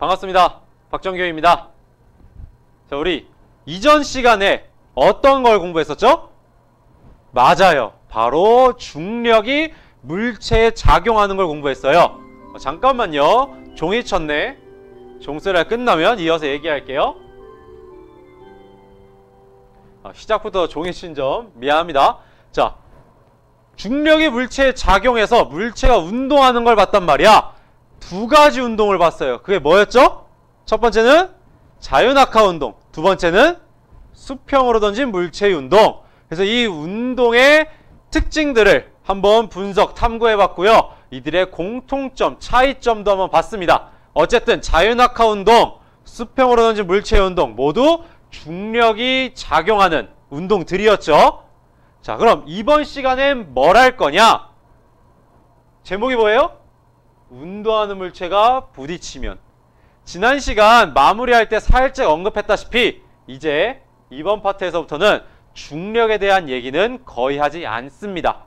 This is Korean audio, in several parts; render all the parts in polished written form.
반갑습니다. 박정규입니다. 자, 우리 이전 시간에 어떤 걸 공부했었죠? 맞아요. 바로 중력이 물체에 작용하는 걸 공부했어요. 잠깐만요. 종이 쳤네. 종소리가 끝나면 이어서 얘기할게요. 시작부터 종이 친 점 미안합니다. 자, 중력이 물체에 작용해서 물체가 운동하는 걸 봤단 말이야. 두 가지 운동을 봤어요. 그게 뭐였죠? 첫 번째는 자유낙하 운동, 두 번째는 수평으로 던진 물체의 운동. 그래서 이 운동의 특징들을 한번 분석, 탐구해 봤고요. 이들의 공통점, 차이점도 한번 봤습니다. 어쨌든 자유낙하 운동, 수평으로 던진 물체의 운동 모두 중력이 작용하는 운동들이었죠. 자, 그럼 이번 시간엔 뭘 할 거냐? 제목이 뭐예요? 운동하는 물체가 부딪히면. 지난 시간 마무리할 때 살짝 언급했다시피 이제 이번 파트에서부터는 중력에 대한 얘기는 거의 하지 않습니다.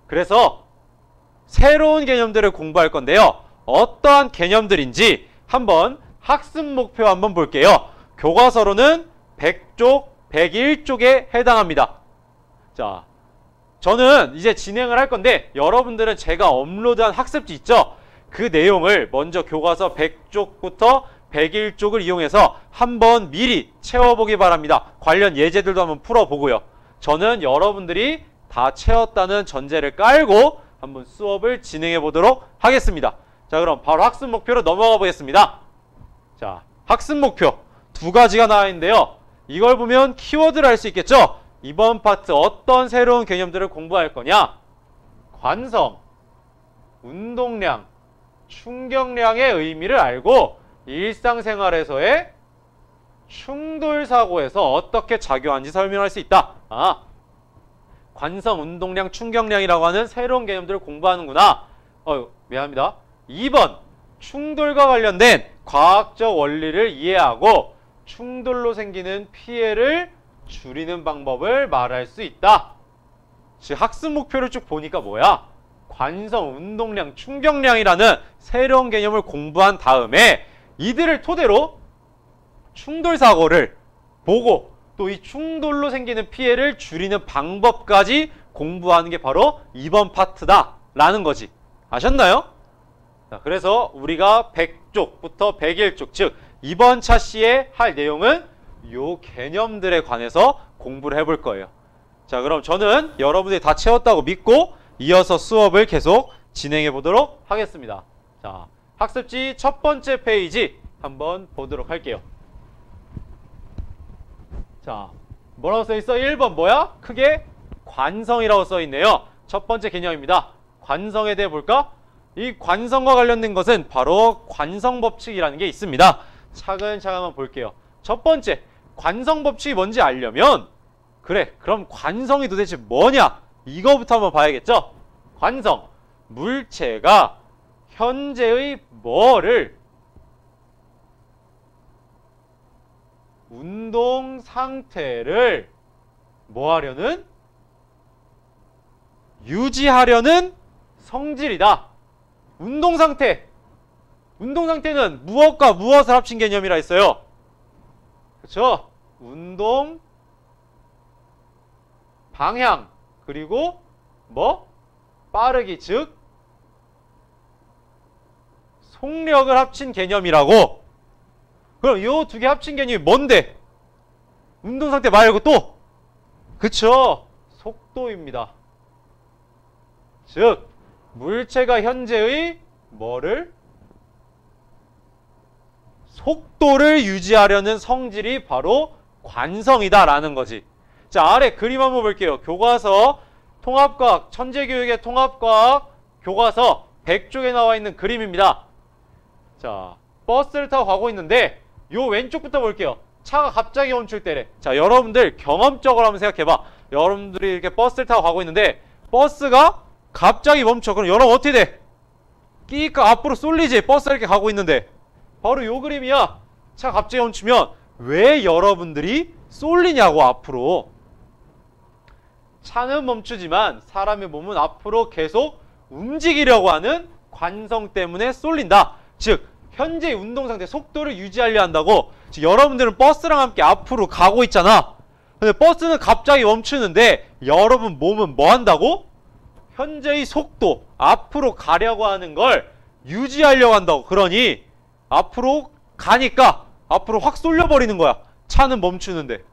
그래서 새로운 개념들을 공부할 건데요. 어떠한 개념들인지 한번 학습 목표 한번 볼게요. 교과서로는 100쪽, 101쪽에 해당합니다. 자, 저는 이제 진행을 할 건데 여러분들은 제가 업로드한 학습지 있죠? 그 내용을 먼저 교과서 100쪽부터 101쪽을 이용해서 한번 미리 채워보기 바랍니다. 관련 예제들도 한번 풀어보고요. 저는 여러분들이 다 채웠다는 전제를 깔고 한번 수업을 진행해 보도록 하겠습니다. 자, 그럼 바로 학습 목표로 넘어가 보겠습니다. 자, 학습 목표 두 가지가 나와 있는데요. 이걸 보면 키워드를 알 수 있겠죠? 이번 파트 어떤 새로운 개념들을 공부할 거냐? 관성, 운동량, 충격량의 의미를 알고 일상생활에서의 충돌사고에서 어떻게 작용하는지 설명할 수 있다. 관성, 운동량, 충격량이라고 하는 새로운 개념들을 공부하는구나. 미안합니다. 2번, 충돌과 관련된 과학적 원리를 이해하고 충돌로 생기는 피해를 줄이는 방법을 말할 수 있다. 즉 학습 목표를 쭉 보니까 뭐야? 관성, 운동량, 충격량이라는 새로운 개념을 공부한 다음에 이들을 토대로 충돌 사고를 보고 또 이 충돌로 생기는 피해를 줄이는 방법까지 공부하는 게 바로 이번 파트다 라는 거지. 아셨나요? 자, 그래서 우리가 100쪽부터 101쪽, 즉 이번 차시에 할 내용은 요 개념들에 관해서 공부를 해볼 거예요. 자, 그럼 저는 여러분들이 다 채웠다고 믿고 이어서 수업을 계속 진행해 보도록 하겠습니다. 자, 학습지 첫 번째 페이지 한번 보도록 할게요. 자, 뭐라고 써있어? 1번 뭐야? 크게 관성이라고 써있네요. 첫 번째 개념입니다. 관성에 대해 볼까? 이 관성과 관련된 것은 바로 관성법칙이라는 게 있습니다. 차근차근 한번 볼게요. 첫 번째, 관성법칙이 뭔지 알려면 그래, 그럼 관성이 도대체 뭐냐? 이거부터 한번 봐야겠죠? 관성, 물체가 현재의 뭐를 운동 상태를 뭐 하려는? 유지하려는 성질이다. 운동 상태. 운동 상태는 무엇과 무엇을 합친 개념이라 했어요. 그렇죠? 운동 방향 그리고 뭐? 빠르기, 즉 속력을 합친 개념이라고. 그럼 요 두 개 합친 개념이 뭔데? 운동 상태 말고 또? 그쵸? 속도입니다. 즉 물체가 현재의 뭐를? 속도를 유지하려는 성질이 바로 관성이다 라는 거지. 자, 아래 그림 한번 볼게요. 교과서 통합과학, 천재교육의 통합과학 교과서 100쪽에 나와 있는 그림입니다. 자, 버스를 타고 가고 있는데 요 왼쪽부터 볼게요. 차가 갑자기 멈출 때래. 자, 여러분들 경험적으로 한번 생각해봐. 여러분들이 이렇게 버스를 타고 가고 있는데 버스가 갑자기 멈춰. 그럼 여러분 어떻게 돼? 끼니까 앞으로 쏠리지. 버스가 이렇게 가고 있는데. 바로 요 그림이야. 차가 갑자기 멈추면 왜 여러분들이 쏠리냐고 앞으로. 차는 멈추지만 사람의 몸은 앞으로 계속 움직이려고 하는 관성 때문에 쏠린다. 즉 현재의 운동 상태 속도를 유지하려 한다고. 지금 여러분들은 버스랑 함께 앞으로 가고 있잖아. 근데 버스는 갑자기 멈추는데 여러분 몸은 뭐 한다고? 현재의 속도, 앞으로 가려고 하는 걸 유지하려고 한다고. 그러니 앞으로 가니까 앞으로 확 쏠려버리는 거야. 차는 멈추는데.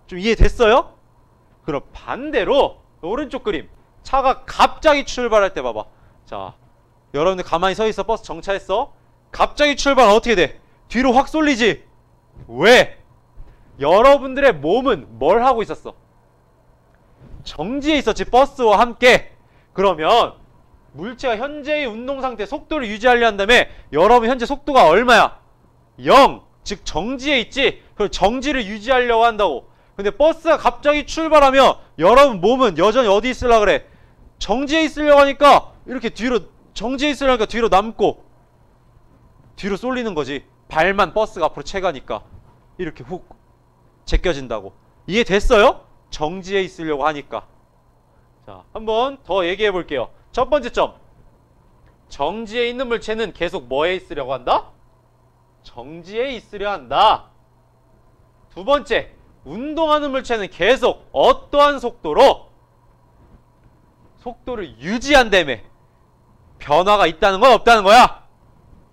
좀 이해됐어요? 그럼 반대로 오른쪽 그림. 차가 갑자기 출발할 때 봐봐. 자, 여러분들 가만히 서 있어. 버스 정차했어. 갑자기 출발은 어떻게 돼? 뒤로 확 쏠리지. 왜? 여러분들의 몸은 뭘 하고 있었어? 정지해 있었지. 버스와 함께. 그러면 물체가 현재의 운동 상태 속도를 유지하려 한다면 여러분 현재 속도가 얼마야? 0. 즉 정지해 있지. 그럼 정지를 유지하려고 한다고. 근데 버스가 갑자기 출발하면 여러분 몸은 여전히 어디 있으려고 그래? 정지해 있으려고 하니까 이렇게 뒤로, 정지해 있으려고 하니까 뒤로 남고 뒤로 쏠리는 거지. 발만 버스가 앞으로 채가니까 이렇게 훅 제껴진다고. 이해됐어요? 정지해 있으려고 하니까. 자, 한번 더 얘기해 볼게요. 첫 번째 점. 정지해 있는 물체는 계속 뭐에 있으려고 한다? 정지해 있으려 한다. 두 번째, 운동하는 물체는 계속 어떠한 속도로 속도를 유지한다며. 변화가 있다는 건 없다는 거야.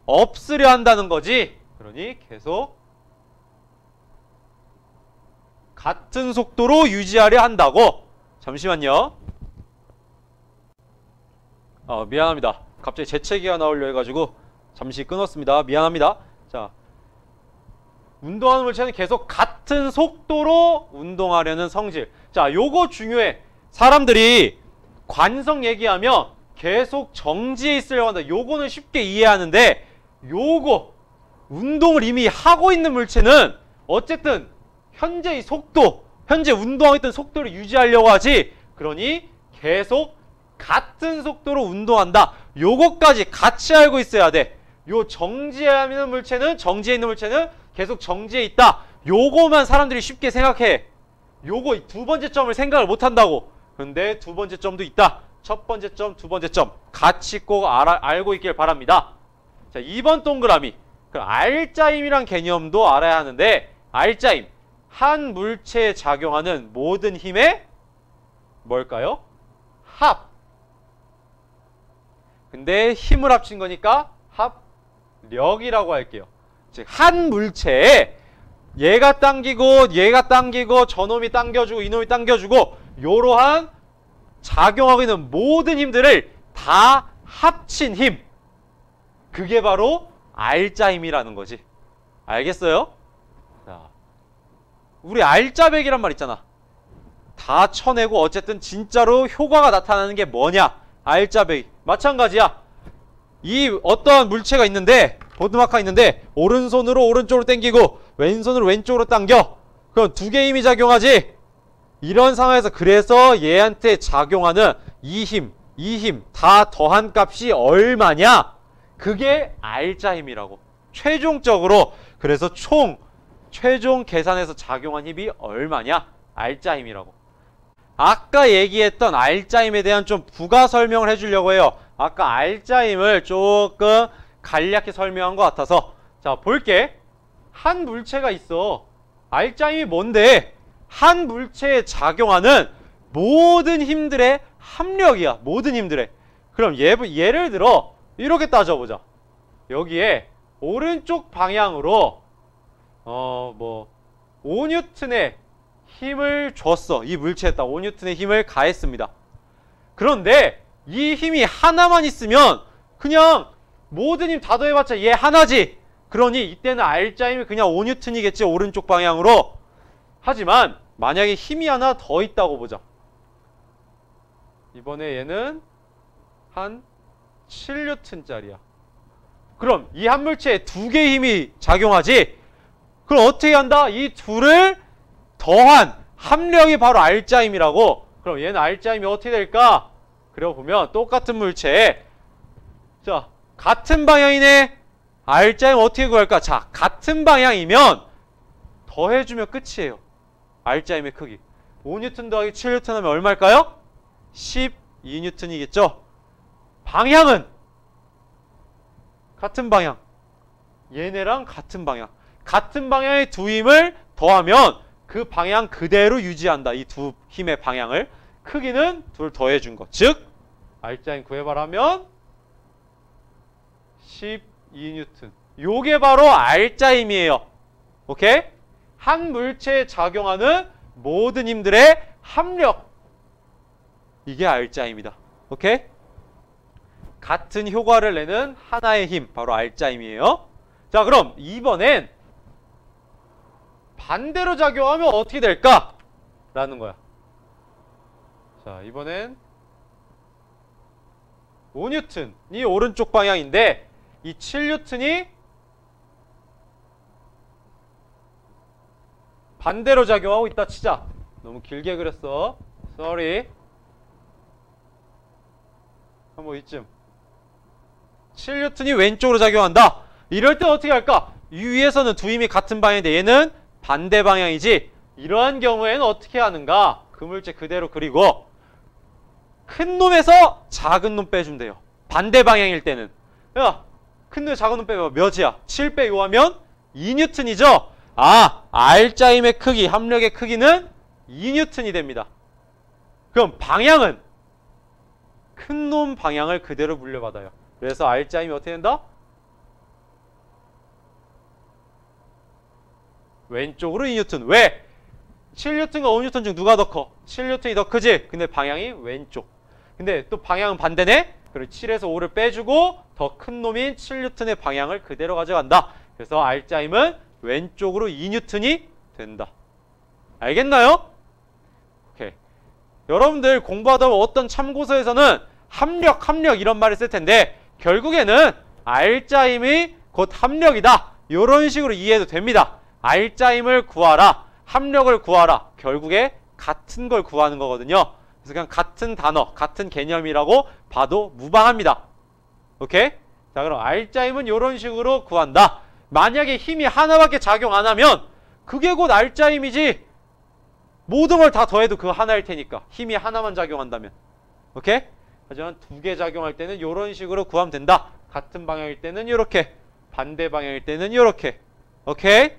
없으려 한다는 거지. 그러니 계속 같은 속도로 유지하려 한다고. 잠시만요. 미안합니다. 갑자기 재채기가 나오려 해가지고 잠시 끊었습니다. 미안합니다. 자, 운동하는 물체는 계속 같은 속도로 운동하려는 성질. 자, 요거 중요해. 사람들이 관성 얘기하면 계속 정지해 있으려고 한다. 요거는 쉽게 이해하는데 요거 운동을 이미 하고 있는 물체는 어쨌든 현재의 속도, 현재 운동하고 있던 속도를 유지하려고 하지. 그러니 계속 같은 속도로 운동한다. 요거까지 같이 알고 있어야 돼. 요 정지해 있는 물체는 계속 정지해 있다. 요거만 사람들이 쉽게 생각해. 요거 두 번째 점을 생각을 못 한다고. 근데 두 번째 점도 있다. 첫 번째 점, 두 번째 점 같이 꼭 알고 있길 바랍니다. 자, 2번 동그라미. 그럼 알짜임이란 개념도 알아야 하는데, 알짜임, 한 물체에 작용하는 모든 힘의 뭘까요? 합. 근데 힘을 합친 거니까 합력이라고 할게요. 즉 한 물체에 얘가 당기고 저놈이 당겨주고 이놈이 당겨주고 요러한 작용하고 있는 모든 힘들을 다 합친 힘. 그게 바로 알짜 힘이라는 거지. 알겠어요? 자, 우리 알짜배기란 말 있잖아. 다 쳐내고 어쨌든 진짜로 효과가 나타나는 게 뭐냐? 알짜배기. 마찬가지야. 이 어떠한 물체가 있는데, 보드마카 있는데 오른손으로 오른쪽으로 당기고 왼손으로 왼쪽으로 당겨. 그럼 두 개의 힘이 작용하지. 이런 상황에서 그래서 얘한테 작용하는 이 힘 다 더한 값이 얼마냐? 그게 알짜 힘이라고. 최종적으로 그래서 최종 계산해서 작용한 힘이 얼마냐? 알짜 힘이라고. 아까 얘기했던 알짜 힘에 대한 좀 부가 설명을 해주려고 해요. 아까 알짜 힘을 조금 간략히 설명한 것 같아서. 자, 볼게. 한 물체가 있어. 알짜 힘이 뭔데? 한 물체에 작용하는 모든 힘들의 합력이야. 모든 힘들의. 그럼 예를 들어 이렇게 따져보자. 여기에 오른쪽 방향으로 5N의 힘을 줬어. 이 물체에 딱 5N의 힘을 가했습니다. 그런데 이 힘이 하나만 있으면 그냥 모든 힘 다 더해봤자 얘 하나지. 그러니 이때는 알짜 힘이 그냥 5N이겠지. 오른쪽 방향으로. 하지만 만약에 힘이 하나 더 있다고 보자. 이번에 얘는 한 7N짜리야. 그럼 이 한 물체에 두 개의 힘이 작용하지. 그럼 어떻게 한다? 이 둘을 더한 합력이 바로 알짜 힘이라고. 그럼 얘는 알짜 힘이 어떻게 될까? 그려보면 똑같은 물체에, 자, 같은 방향이네. 알짜 힘 어떻게 구할까? 자, 같은 방향이면 더해주면 끝이에요. 알짜 힘의 크기. 5N 더하기 7N 하면 얼마일까요? 12N이겠죠? 방향은 같은 방향. 얘네랑 같은 방향. 같은 방향의 두 힘을 더하면 그 방향 그대로 유지한다. 이 두 힘의 방향을. 크기는 둘 더해준 거. 즉 R자임 구해봐라 하면 12N. 요게 바로 R자임이에요. 오케이? 한 물체에 작용하는 모든 힘들의 합력. 이게 R자임이다. 오케이? 같은 효과를 내는 하나의 힘, 바로 R자임이에요. 자, 그럼 이번엔 반대로 작용하면 어떻게 될까? 라는 거야. 자, 이번엔 5N이 오른쪽 방향인데 이 7N이 반대로 작용하고 있다 치자. 너무 길게 그렸어. Sorry. 뭐 이쯤. 7N이 왼쪽으로 작용한다. 이럴 때 어떻게 할까? 이 위에서는 두 힘이 같은 방향인데 얘는 반대 방향이지. 이러한 경우에는 어떻게 하는가? 그 물체 그대로 그리고 큰 놈에서 작은 놈 빼주면 돼요. 반대 방향일 때는. 야, 큰 놈 작은 놈 빼면 몇이야? 7 빼 하면 2N이죠? 아, R자임의 크기, 합력의 크기는 2N이 됩니다. 그럼 방향은 큰 놈 방향을 그대로 물려받아요. 그래서 R자임이 어떻게 된다? 왼쪽으로 2N. 왜? 7N과 5N 중 누가 더 커? 7N이 더 크지? 근데 방향이 왼쪽. 근데 또 방향은 반대네? 그리고 7에서 5를 빼주고 더 큰 놈인 7N의 방향을 그대로 가져간다. 그래서 R자임은 왼쪽으로 2N이 된다. 알겠나요? 오케이. 여러분들 공부하다 보면 어떤 참고서에서는 합력 이런 말을 쓸 텐데 결국에는 R자임이 곧 합력이다. 이런 식으로 이해해도 됩니다. R자임을 구하라. 합력을 구하라. 결국에 같은 걸 구하는 거거든요. 그래서 그냥 같은 단어, 같은 개념이라고 봐도 무방합니다. 오케이? 자, 그럼 R자임은 이런 식으로 구한다. 만약에 힘이 하나밖에 작용 안 하면 그게 곧 R자임이지. 모든 걸 다 더해도 그 하나일 테니까. 힘이 하나만 작용한다면. 오케이? 하지만 두 개 작용할 때는 이런 식으로 구하면 된다. 같은 방향일 때는 이렇게, 반대 방향일 때는 이렇게. 오케이?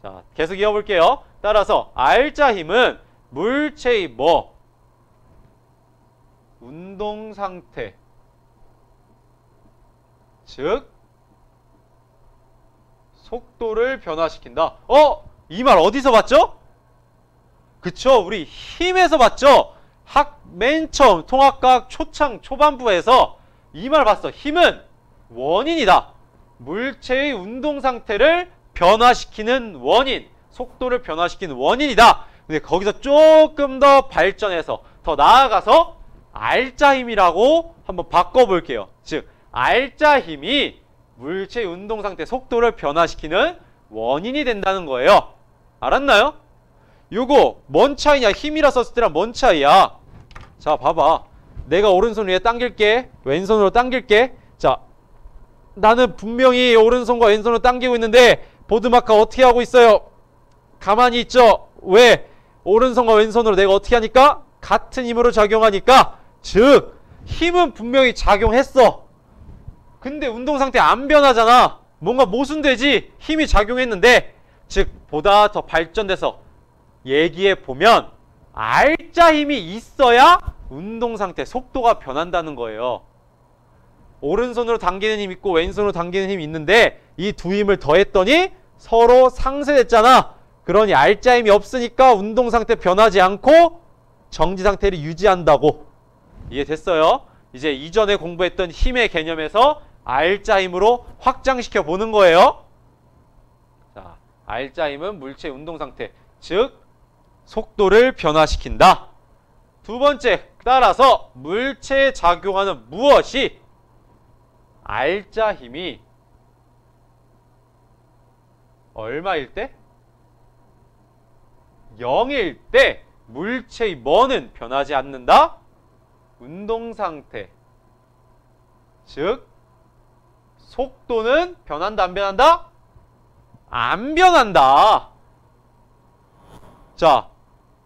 자, 계속 이어볼게요. 따라서 R자 힘은 물체의 뭐? 운동 상태. 즉 속도를 변화시킨다. 이 말 어디서 봤죠? 그쵸, 우리 힘에서 봤죠? 맨 처음 통합과학 초창 초반부에서 이 말 봤어. 힘은 원인이다. 물체의 운동 상태를 변화시키는 원인, 속도를 변화시키는 원인이다. 근데 거기서 조금 더 발전해서 더 나아가서 R자 힘이라고 한번 바꿔볼게요. 즉 R자 힘이 물체의 운동 상태 속도를 변화시키는 원인이 된다는 거예요. 알았나요? 요거 뭔 차이냐? 힘이라 썼을 때랑 뭔 차이야? 자, 봐봐. 내가 오른손 위에 당길게. 왼손으로 당길게. 자, 나는 분명히 오른손과 왼손으로 당기고 있는데 보드마커 어떻게 하고 있어요? 가만히 있죠? 왜? 오른손과 왼손으로 내가 어떻게 하니까? 같은 힘으로 작용하니까. 즉 힘은 분명히 작용했어. 근데 운동 상태 안 변하잖아. 뭔가 모순되지. 힘이 작용했는데. 즉 보다 더 발전돼서 얘기해 보면 R자 힘이 있어야 운동 상태 속도가 변한다는 거예요. 오른손으로 당기는 힘 있고 왼손으로 당기는 힘이 있는데 이 두 힘을 더했더니 서로 상쇄됐잖아. 그러니 R자 힘이 없으니까 운동 상태 변하지 않고 정지 상태를 유지한다고. 이해됐어요? 이제 이전에 공부했던 힘의 개념에서 R자 힘으로 확장시켜 보는 거예요. 자, R자 힘은 물체의 운동 상태, 즉 속도를 변화시킨다. 두 번째, 따라서 물체에 작용하는 무엇이 R자 힘이 얼마일 때? 0일 때 물체의 뭐는 변하지 않는다? 운동 상태. 즉 속도는 변한다, 안 변한다? 안 변한다. 자,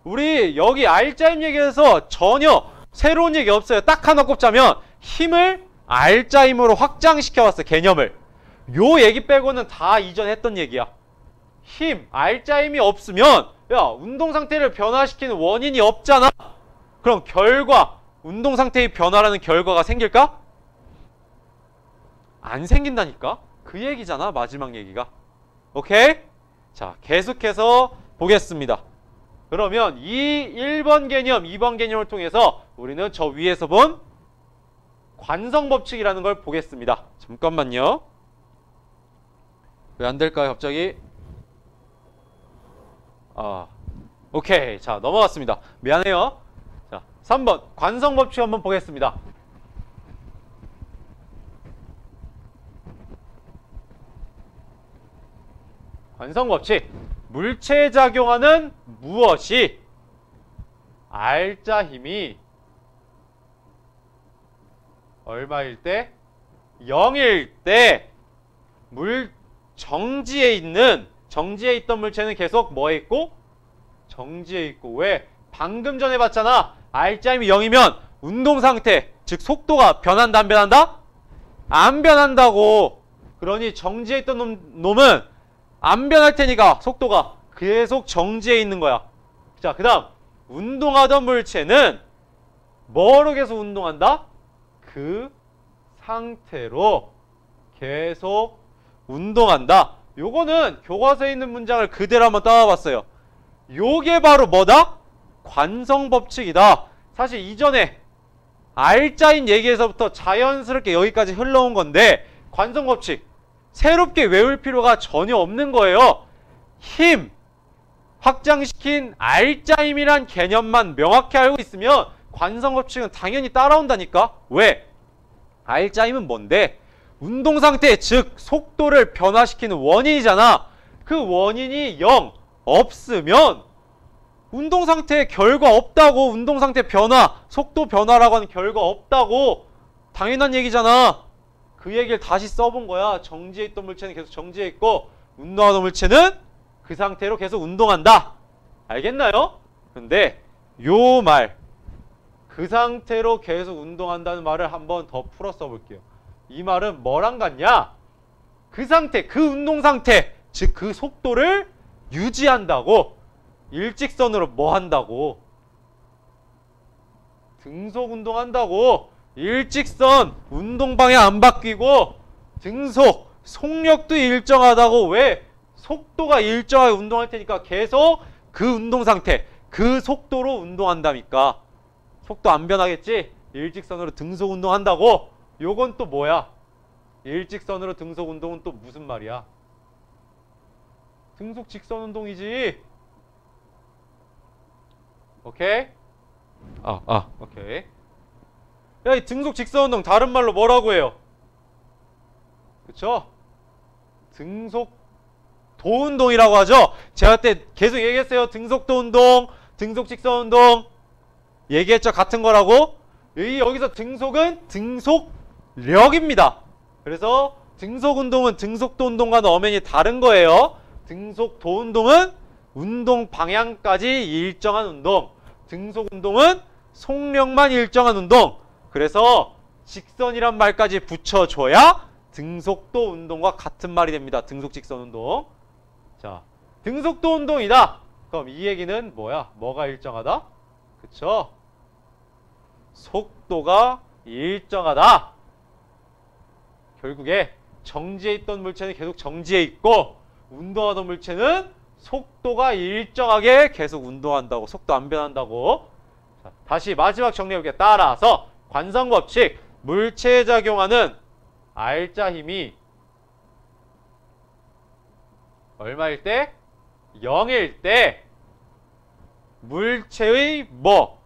우리 여기 R자 힘 얘기해서 전혀 새로운 얘기 없어요. 딱 하나 꼽자면 힘을 R자 힘으로 확장시켜 왔어, 개념을. 요 얘기 빼고는 다 이전에 했던 얘기야. 힘, R자 힘이 없으면 야, 운동 상태를 변화시키는 원인이 없잖아. 그럼 결과, 운동 상태의 변화라는 결과가 생길까? 안 생긴다니까? 그 얘기잖아, 마지막 얘기가. 오케이? 자, 계속해서 보겠습니다. 그러면 이 1번 개념, 2번 개념을 통해서 우리는 저 위에서 본 관성법칙이라는 걸 보겠습니다. 잠깐만요. 왜 안 될까요, 갑자기? 오케이. 자, 넘어갔습니다. 미안해요. 자, 3번 관성법칙 한번 보겠습니다. 관성법칙. 물체에 작용하는 무엇이 R자 힘이 얼마일 때? 0일 때 정지에 있던 물체는 계속 뭐에 있고? 정지에 있고. 왜? 방금 전에 봤잖아. R자 힘이 0이면 운동 상태, 즉 속도가 변한다, 안 변한다? 안 변한다고. 그러니 정지에 있던 놈은 안 변할 테니까 속도가 계속 정지해 있는 거야. 자, 그 다음 운동하던 물체는 뭐로 계속 운동한다? 그 상태로 계속 운동한다. 요거는 교과서에 있는 문장을 그대로 한번 따와봤어요. 요게 바로 뭐다? 관성법칙이다. 사실 이전에 R자인 얘기에서부터 자연스럽게 여기까지 흘러온 건데 관성법칙 새롭게 외울 필요가 전혀 없는 거예요. 힘 확장시킨 R자 힘이란 개념만 명확히 알고 있으면 관성법칙은 당연히 따라온다니까. 왜? R자 힘은 뭔데? 운동상태, 즉 속도를 변화시키는 원인이잖아. 그 원인이 0 없으면 운동상태에 결과 없다고. 운동상태 변화, 속도 변화라고 하는 결과 없다고. 당연한 얘기잖아. 그 얘기를 다시 써본 거야. 정지해 있던 물체는 계속 정지해 있고 운동하던 물체는 그 상태로 계속 운동한다. 알겠나요? 근데 요 말, 그 상태로 계속 운동한다는 말을 한번 더 풀어 써볼게요. 이 말은 뭐랑 같냐? 그 상태, 그 운동 상태, 즉 그 속도를 유지한다고. 일직선으로 뭐 한다고? 등속 운동한다고. 일직선 운동 방향 안 바뀌고 등속 속력도 일정하다고. 왜? 속도가 일정하게 운동할 테니까 계속 그 운동 상태, 그 속도로 운동한다니까. 속도 안 변하겠지? 일직선으로 등속 운동한다고. 요건 또 뭐야? 일직선으로 등속 운동은 또 무슨 말이야? 등속 직선 운동이지. 오케이? 오케이. 야, 이 등속 직선 운동 다른 말로 뭐라고 해요? 그쵸? 등속 도운동이라고 하죠? 제가 그때 계속 얘기했어요. 등속도 운동, 등속 직선 운동. 얘기했죠? 같은 거라고. 여기서 등속은 등속력입니다. 그래서 등속 운동은 등속도 운동과는 엄연히 다른 거예요. 등속도 운동은 운동 방향까지 일정한 운동. 등속 운동은 속력만 일정한 운동. 그래서 직선이란 말까지 붙여줘야 등속도 운동과 같은 말이 됩니다. 등속 직선 운동. 자, 등속도 운동이다. 그럼 이 얘기는 뭐야? 뭐가 일정하다? 그쵸? 속도가 일정하다. 결국에 정지해 있던 물체는 계속 정지해 있고 운동하던 물체는 속도가 일정하게 계속 운동한다고. 속도 안 변한다고. 자, 다시 마지막 정리해볼게요. 따라서 관성법칙, 물체에 작용하는 R자 힘이 얼마일 때? 0일 때 물체의 뭐?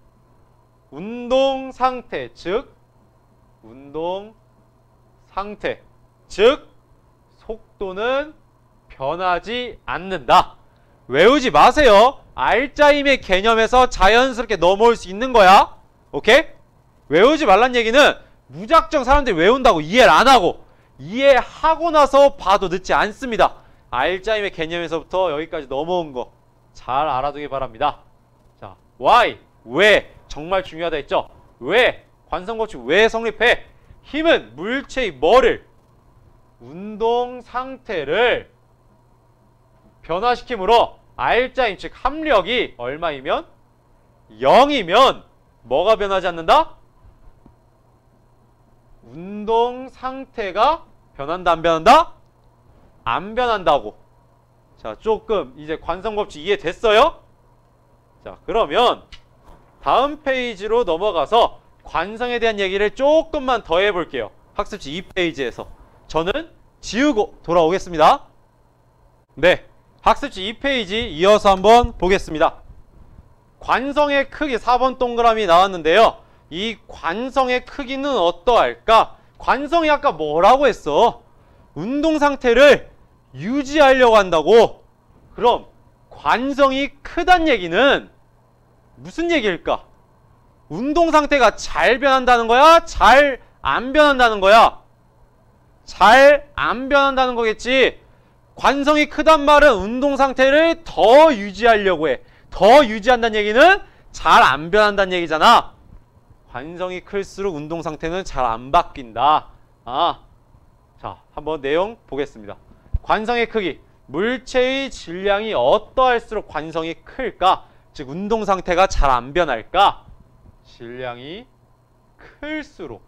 운동 상태, 즉 운동 상태, 즉 속도는 변하지 않는다. 외우지 마세요. R자 힘의 개념에서 자연스럽게 넘어올 수 있는 거야. 오케이? 외우지 말란 얘기는 무작정 사람들이 외운다고 이해를 안 하고, 이해하고 나서 봐도 늦지 않습니다. R자 힘의 개념에서부터 여기까지 넘어온 거 잘 알아두기 바랍니다. 자, why? 왜? 정말 중요하다 했죠? 왜? 관성법칙 왜 성립해? 힘은 물체의 뭐를? 운동 상태를 변화시키므로 R자인 즉 합력이 얼마이면 0이면 뭐가 변하지 않는다? 운동 상태가 변한다 안 변한다? 안 변한다고. 자, 조금 이제 관성 법칙 이해됐어요? 자, 그러면 다음 페이지로 넘어가서 관성에 대한 얘기를 조금만 더 해볼게요. 학습지 2페이지에서. 저는 지우고 돌아오겠습니다. 네, 학습지 2페이지 이어서 한번 보겠습니다. 관성의 크기 4번 동그라미 나왔는데요. 이 관성의 크기는 어떠할까? 관성이 아까 뭐라고 했어? 운동 상태를 유지하려고 한다고. 그럼 관성이 크단 얘기는 무슨 얘기일까? 운동 상태가 잘 변한다는 거야? 잘 안 변한다는 거야? 잘 안 변한다는 거겠지. 관성이 크단 말은 운동 상태를 더 유지하려고 해. 더 유지한다는 얘기는 잘 안 변한다는 얘기잖아. 관성이 클수록 운동 상태는 잘 안 바뀐다. 자, 한번 내용 보겠습니다. 관성의 크기, 물체의 질량이 어떠할수록 관성이 클까? 즉 운동 상태가 잘 안 변할까? 질량이 클수록.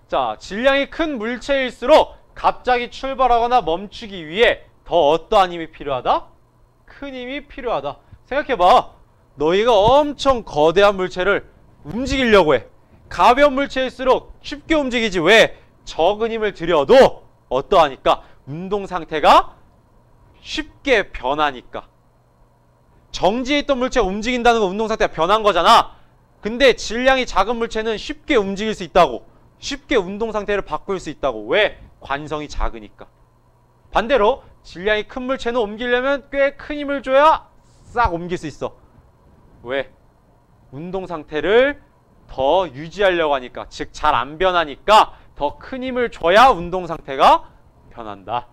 자, 질량이 큰 물체일수록 갑자기 출발하거나 멈추기 위해 더 어떠한 힘이 필요하다? 큰 힘이 필요하다. 생각해봐. 너희가 엄청 거대한 물체를 움직이려고 해. 가벼운 물체일수록 쉽게 움직이지 왜? 적은 힘을 들여도 어떠하니까? 운동 상태가 쉽게 변하니까. 정지해 있던 물체가 움직인다는 건 운동 상태가 변한 거잖아. 근데 질량이 작은 물체는 쉽게 움직일 수 있다고. 쉽게 운동 상태를 바꿀 수 있다고. 왜? 관성이 작으니까. 반대로 질량이 큰 물체는 옮기려면 꽤 큰 힘을 줘야 싹 옮길 수 있어. 왜? 운동 상태를 더 유지하려고 하니까. 즉 잘 안 변하니까 더 큰 힘을 줘야 운동 상태가 변한다.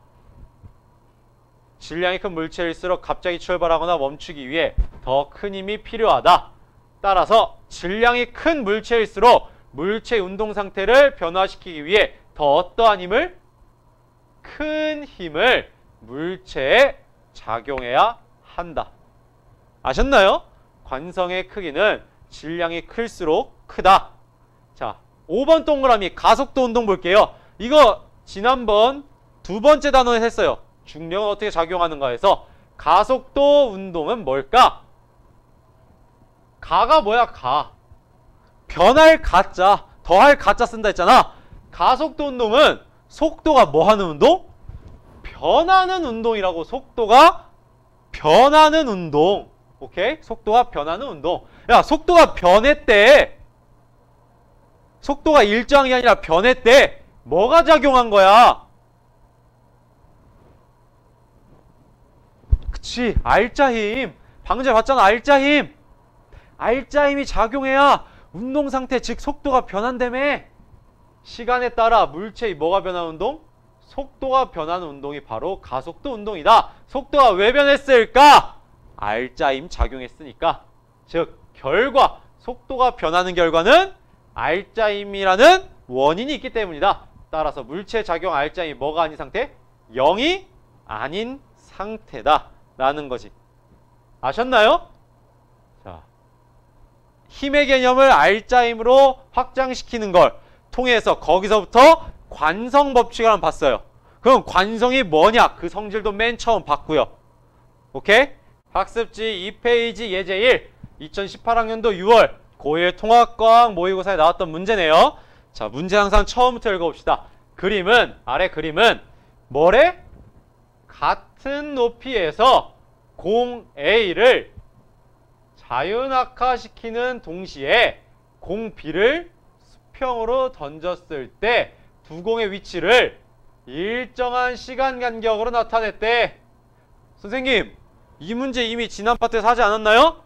질량이 큰 물체일수록 갑자기 출발하거나 멈추기 위해 더 큰 힘이 필요하다. 따라서 질량이 큰 물체일수록 물체의 운동 상태를 변화시키기 위해 더 어떠한 힘을? 큰 힘을 물체에 작용해야 한다. 아셨나요? 관성의 크기는 질량이 클수록 크다. 자, 5번 동그라미 가속도 운동 볼게요. 이거 지난번 두 번째 단원에 했어요. 중력은 어떻게 작용하는가 해서 가속도 운동은 뭘까? 가가 뭐야? 가. 변할 가자, 더할 가자 쓴다 했잖아. 가속도 운동은 속도가 뭐 하는 운동? 변하는 운동이라고. 속도가 변하는 운동. 오케이? 속도가 변하는 운동. 야, 속도가 변했대. 속도가 일정한 게 아니라 변했대. 뭐가 작용한 거야? 그치, R자 힘. 방금 전에 봤잖아, R자 힘. R자 힘이 작용해야 운동 상태, 즉 속도가 변한다며. 시간에 따라 물체의 뭐가 변하는 운동? 속도가 변하는 운동이 바로 가속도 운동이다. 속도가 왜 변했을까? R자 힘 작용했으니까. 즉 결과, 속도가 변하는 결과는 R자 힘이라는 원인이 있기 때문이다. 따라서 물체 작용 R자 힘이 뭐가 아닌 상태? 0이 아닌 상태다 라는 거지. 아셨나요? 자, 힘의 개념을 R자 힘으로 확장시키는 걸 통해서 거기서부터 관성 법칙을 한번 봤어요. 그럼 관성이 뭐냐? 그 성질도 맨 처음 봤고요. 오케이? 학습지 2페이지 예제 1, 2018학년도 6월 고1 통합과학 모의고사에 나왔던 문제네요. 자, 문제 항상 처음부터 읽어봅시다. 그림은, 아래 그림은 뭐래? 같은 높이에서 공 A를 자유낙하시키는 동시에 공 B를 수평으로 던졌을 때 두 공의 위치를 일정한 시간 간격으로 나타냈대. 선생님, 이 문제 이미 지난 파트에서 하지 않았나요?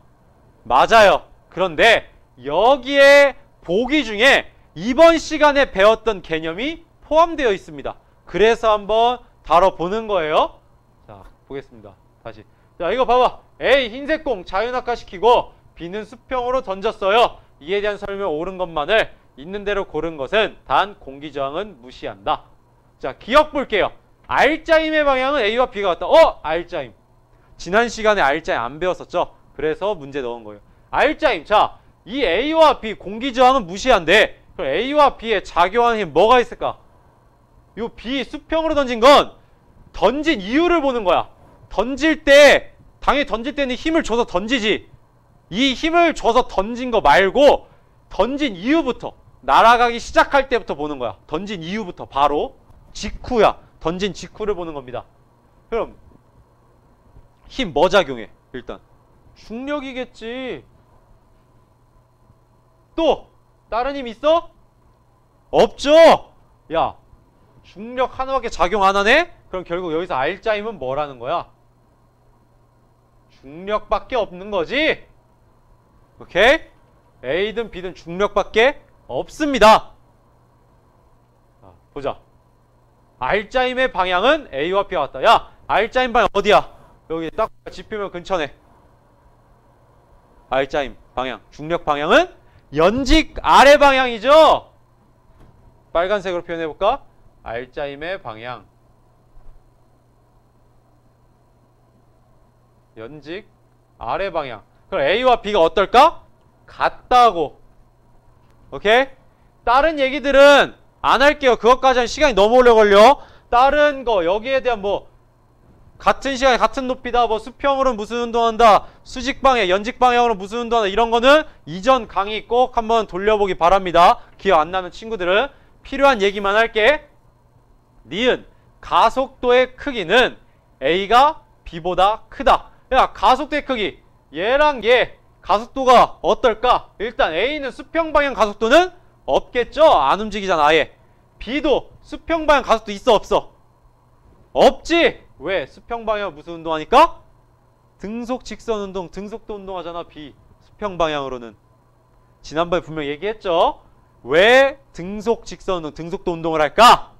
맞아요. 그런데 여기에 보기 중에 이번 시간에 배웠던 개념이 포함되어 있습니다. 그래서 한번 다뤄보는 거예요. 자, 보겠습니다. 다시. 자, 이거 봐봐. A 흰색 공 자유낙하시키고 B는 수평으로 던졌어요. 이에 대한 설명 옳은 것만을 있는 대로 고른 것은 단 공기저항은 무시한다. 자, 기억 볼게요. R자임의 방향은 A와 B가 같다. R자임. 지난 시간에 R자임 안 배웠었죠? 그래서 문제 넣은 거예요. R자임. 자, 이 A와 B 공기저항은 무시한데 그럼 A와 B에 작용하는 힘 뭐가 있을까? 요 B 수평으로 던진 건 던진 이유를 보는 거야. 던질 때 당연히 던질 때는 힘을 줘서 던지지. 이 힘을 줘서 던진 거 말고 던진 이유부터 날아가기 시작할 때부터 보는 거야. 던진 이유부터 바로 직후야. 던진 직후를 보는 겁니다. 그럼 힘 뭐 작용해? 일단 중력이겠지. 또 다른 힘 있어? 없죠. 야, 중력 하나밖에 작용 안 하네? 그럼 결국 여기서 R자임은 뭐라는 거야? 중력밖에 없는 거지. 오케이? A든 B든 중력밖에 없습니다. 자, 보자. R자임의 방향은 A와 B와 같다. 야, R자임 방향 어디야? 여기 딱 지표면 근처네. R자임 방향, 중력 방향은 연직 아래 방향이죠? 빨간색으로 표현해볼까? R자임의 방향. 연직 아래 방향. 그럼 A와 B가 어떨까? 같다고. 오케이? 다른 얘기들은 안 할게요. 그것까지 한 시간이 너무 오래 걸려. 다른 거 여기에 대한 뭐 같은 시간에 같은 높이다, 뭐 수평으로 무슨 운동한다, 수직 방향, 연직 방향으로 무슨 운동한다, 이런 거는 이전 강의 꼭 한번 돌려보기 바랍니다. 기억 안 나는 친구들은. 필요한 얘기만 할게. 니은 가속도의 크기는 A가 B보다 크다. 야, 가속도의 크기 얘랑 얘 가속도가 어떨까? 일단 A는 수평 방향 가속도는 없겠죠? 안 움직이잖아 아예. B도 수평 방향 가속도 있어 없어? 없지. 왜? 수평 방향 무슨 운동하니까? 등속 직선 운동, 등속도 운동하잖아. B 수평 방향으로는. 지난번에 분명 얘기했죠? 왜 등속 직선 운동, 등속도 운동을 할까?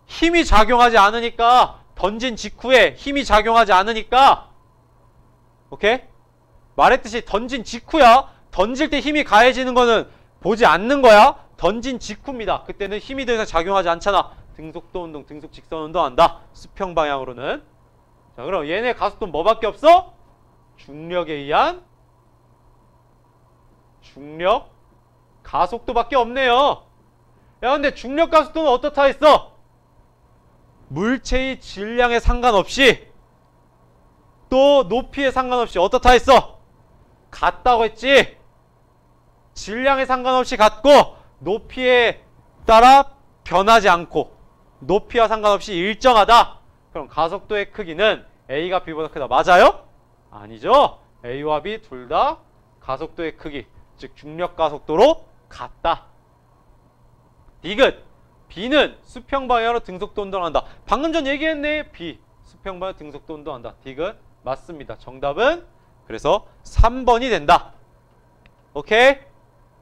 힘이 작용하지 않으니까. 던진 직후에 힘이 작용하지 않으니까. 오케이? 말했듯이 던진 직후야. 던질 때 힘이 가해지는 거는 보지 않는 거야. 던진 직후입니다. 그때는 힘이 더 이상 작용하지 않잖아. 등속도 운동, 등속 직선 운동 한다. 수평 방향으로는. 자, 그럼 얘네 가속도는 뭐밖에 없어? 중력에 의한 중력 가속도밖에 없네요. 야, 근데 중력 가속도는 어떻다 했어? 물체의 질량에 상관없이 또 높이에 상관없이 어떻다 했어? 같다고 했지? 질량에 상관없이 같고 높이에 따라 변하지 않고 높이와 상관없이 일정하다. 그럼 가속도의 크기는 A가 B보다 크다. 맞아요? 아니죠. A와 B 둘 다 가속도의 크기, 즉 중력 가속도로 같다. 디귿 B는 수평 방향으로 등속도 운동한다. 방금 전 얘기했네. B 수평 방향 등속도 운동한다. 디귿 맞습니다. 정답은 그래서 3번이 된다. 오케이?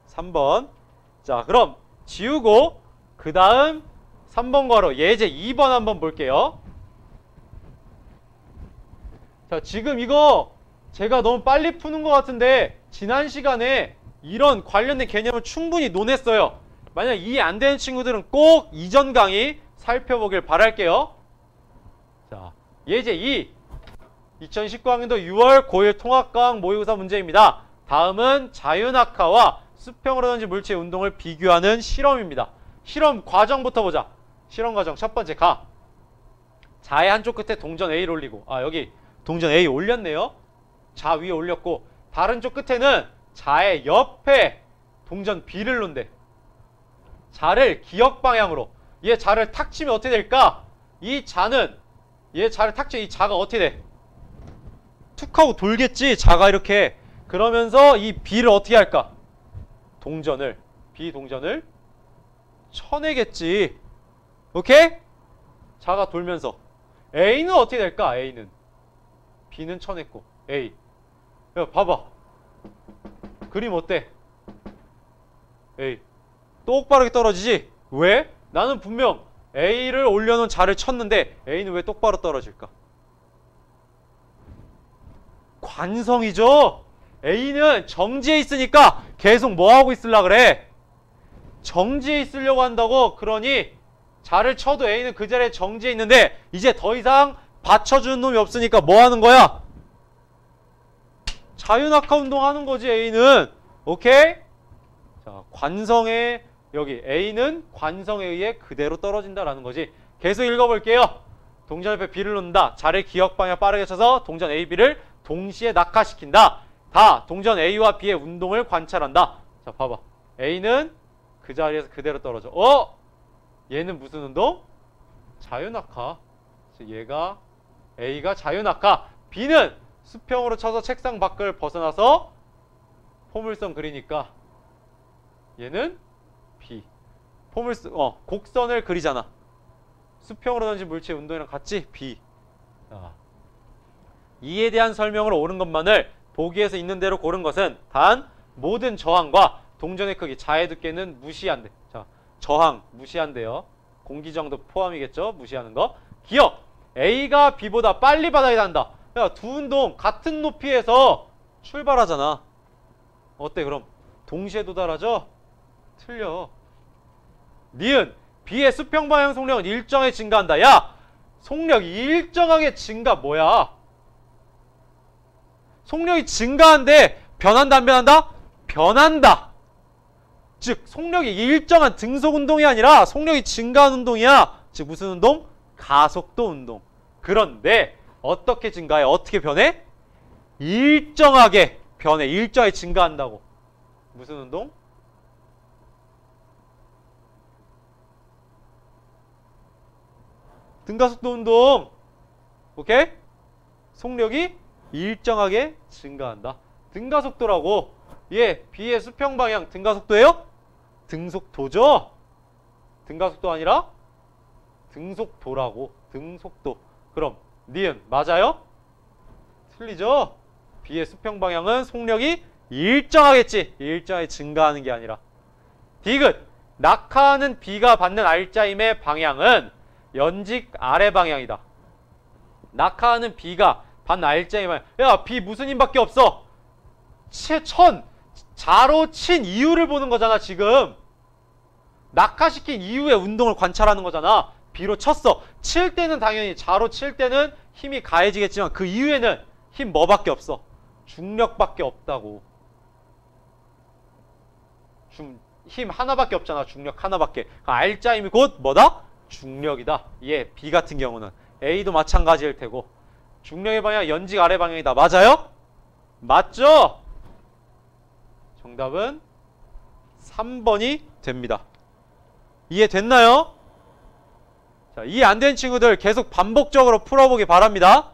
3번. 자, 그럼 지우고 그 다음 3번 괄호 예제 2번 한번 볼게요. 자, 지금 이거 제가 너무 빨리 푸는 것 같은데 지난 시간에 이런 관련된 개념을 충분히 논했어요. 만약 이해 안 되는 친구들은 꼭 이전 강의 살펴보길 바랄게요. 자, 예제 2 2019학년도 6월 고1 통합과학 모의고사 문제입니다. 다음은 자유낙하와 수평으로 던진 물체의 운동을 비교하는 실험입니다. 실험 과정부터 보자. 실험 과정 첫 번째 가. 자의 한쪽 끝에 동전 A를 올리고, 여기 동전 A 올렸네요. 자 위에 올렸고 다른 쪽 끝에는 자의 옆에 동전 B를 놓는데 자를 기역 방향으로 얘 자를 탁 치면 어떻게 될까? 이 자는 얘 자를 탁 치면 이 자가 어떻게 돼? 툭 하고 돌겠지. 자가 이렇게. 그러면서 이 B를 어떻게 할까? 동전을 B 동전을 쳐내겠지. 오케이? 자가 돌면서 A는 어떻게 될까? A는 B는 쳐냈고 A. 야 봐봐. 그림 어때? A 똑바르게 떨어지지? 왜? 나는 분명 A를 올려놓은 자를 쳤는데 A는 왜 똑바로 떨어질까? 관성이죠? A는 정지해 있으니까 계속 뭐하고 있으려고 그래? 정지해 있으려고 한다고. 그러니 자를 쳐도 A는 그 자리에 정지해 있는데 이제 더 이상 받쳐주는 놈이 없으니까 뭐 하는 거야? 자유낙하 운동하는 거지 A는. 오케이? 자, 관성에 여기 A는 관성에 의해 그대로 떨어진다라는 거지. 계속 읽어볼게요. 동전 옆에 B를 놓는다. 자를 기역 방향 빠르게 쳐서 동전 A, B를 동시에 낙하시킨다. 다 동전 A와 B의 운동을 관찰한다. 자, 봐봐. A는 그 자리에서 그대로 떨어져. 얘는 무슨 운동? 자유낙하. 즉 얘가 A가 자유낙하. B는 수평으로 쳐서 책상 밖을 벗어나서 포물선 그리니까 얘는 B. 곡선을 그리잖아. 수평으로 던진 물체의 운동이랑 같이 B. 자, 이에 대한 설명으로 옳은 것만을 보기에서 있는 대로 고른 것은 단 모든 저항과 동전의 크기, 자의 두께는 무시한대. 자, 저항 무시한대요. 공기정도 포함이겠죠? 무시하는 거. 기억! A가 B보다 빨리 바닥에 닿는다. 야, 두 운동 같은 높이에서 출발하잖아. 어때 그럼? 동시에 도달하죠? 틀려. 니은 B의 수평 방향 속력은 일정하게 증가한다. 야! 속력이 일정하게 증가 뭐야? 속력이 증가한데 변한다 안 변한다? 변한다. 즉 속력이 일정한 등속 운동이 아니라 속력이 증가하는 운동이야. 즉 무슨 운동? 가속도 운동. 그런데 어떻게 증가해? 어떻게 변해? 일정하게 변해. 일정하게 증가한다고. 무슨 운동? 등가속도 운동. 오케이? 속력이 일정하게 증가한다. 등가속도라고. 예, B의 수평 방향 등가속도예요? 등속도죠? 등가속도 아니라 등속도라고. 등속도. 그럼 니은 맞아요? 틀리죠? B의 수평 방향은 속력이 일정하겠지. 일정하게 증가하는 게 아니라. 디귿. 낙하하는 B가 받는 R자임의 방향은 연직 아래 방향이다. 낙하하는 B가 받는 R자임 방향. 야, B 무슨 힘밖에 없어. 자로 친 이유를 보는 거잖아 지금. 낙하시킨 이후의 운동을 관찰하는 거잖아. B로 쳤어. 칠 때는 당연히 자로 칠 때는 힘이 가해지겠지만 그 이후에는 힘 뭐밖에 없어? 중력밖에 없다고. 힘 하나밖에 없잖아. 중력 하나밖에. R자임이 곧 뭐다? 중력이다. 예, B 같은 경우는 A도 마찬가지일 테고. 중력의 방향 연직 아래 방향이다. 맞아요? 맞죠? 정답은 3번이 됩니다. 이해됐나요? 자, 이해 안 된 친구들 계속 반복적으로 풀어보기 바랍니다.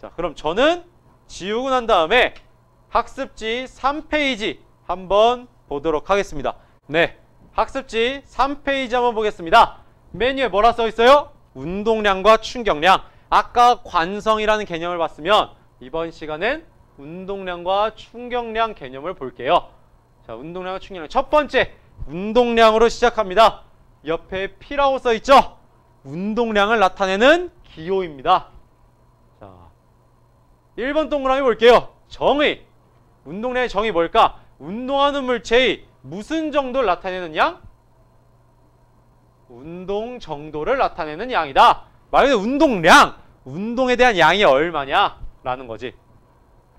자, 그럼 저는 지우고 난 다음에 학습지 3페이지 한번 보도록 하겠습니다. 네, 학습지 3페이지 한번 보겠습니다. 메뉴에 뭐라 써있어요? 운동량과 충격량. 아까 관성이라는 개념을 봤으면 이번 시간엔 운동량과 충격량 개념을 볼게요. 자, 운동량과 충격량. 첫 번째, 운동량으로 시작합니다. 옆에 P라고 써있죠? 운동량을 나타내는 기호입니다. 자, 1번 동그라미 볼게요. 정의. 운동량의 정의 뭘까? 운동하는 물체의 무슨 정도를 나타내는 양? 운동 정도를 나타내는 양이다. 말 그대로 운동량. 운동에 대한 양이 얼마냐? 라는 거지.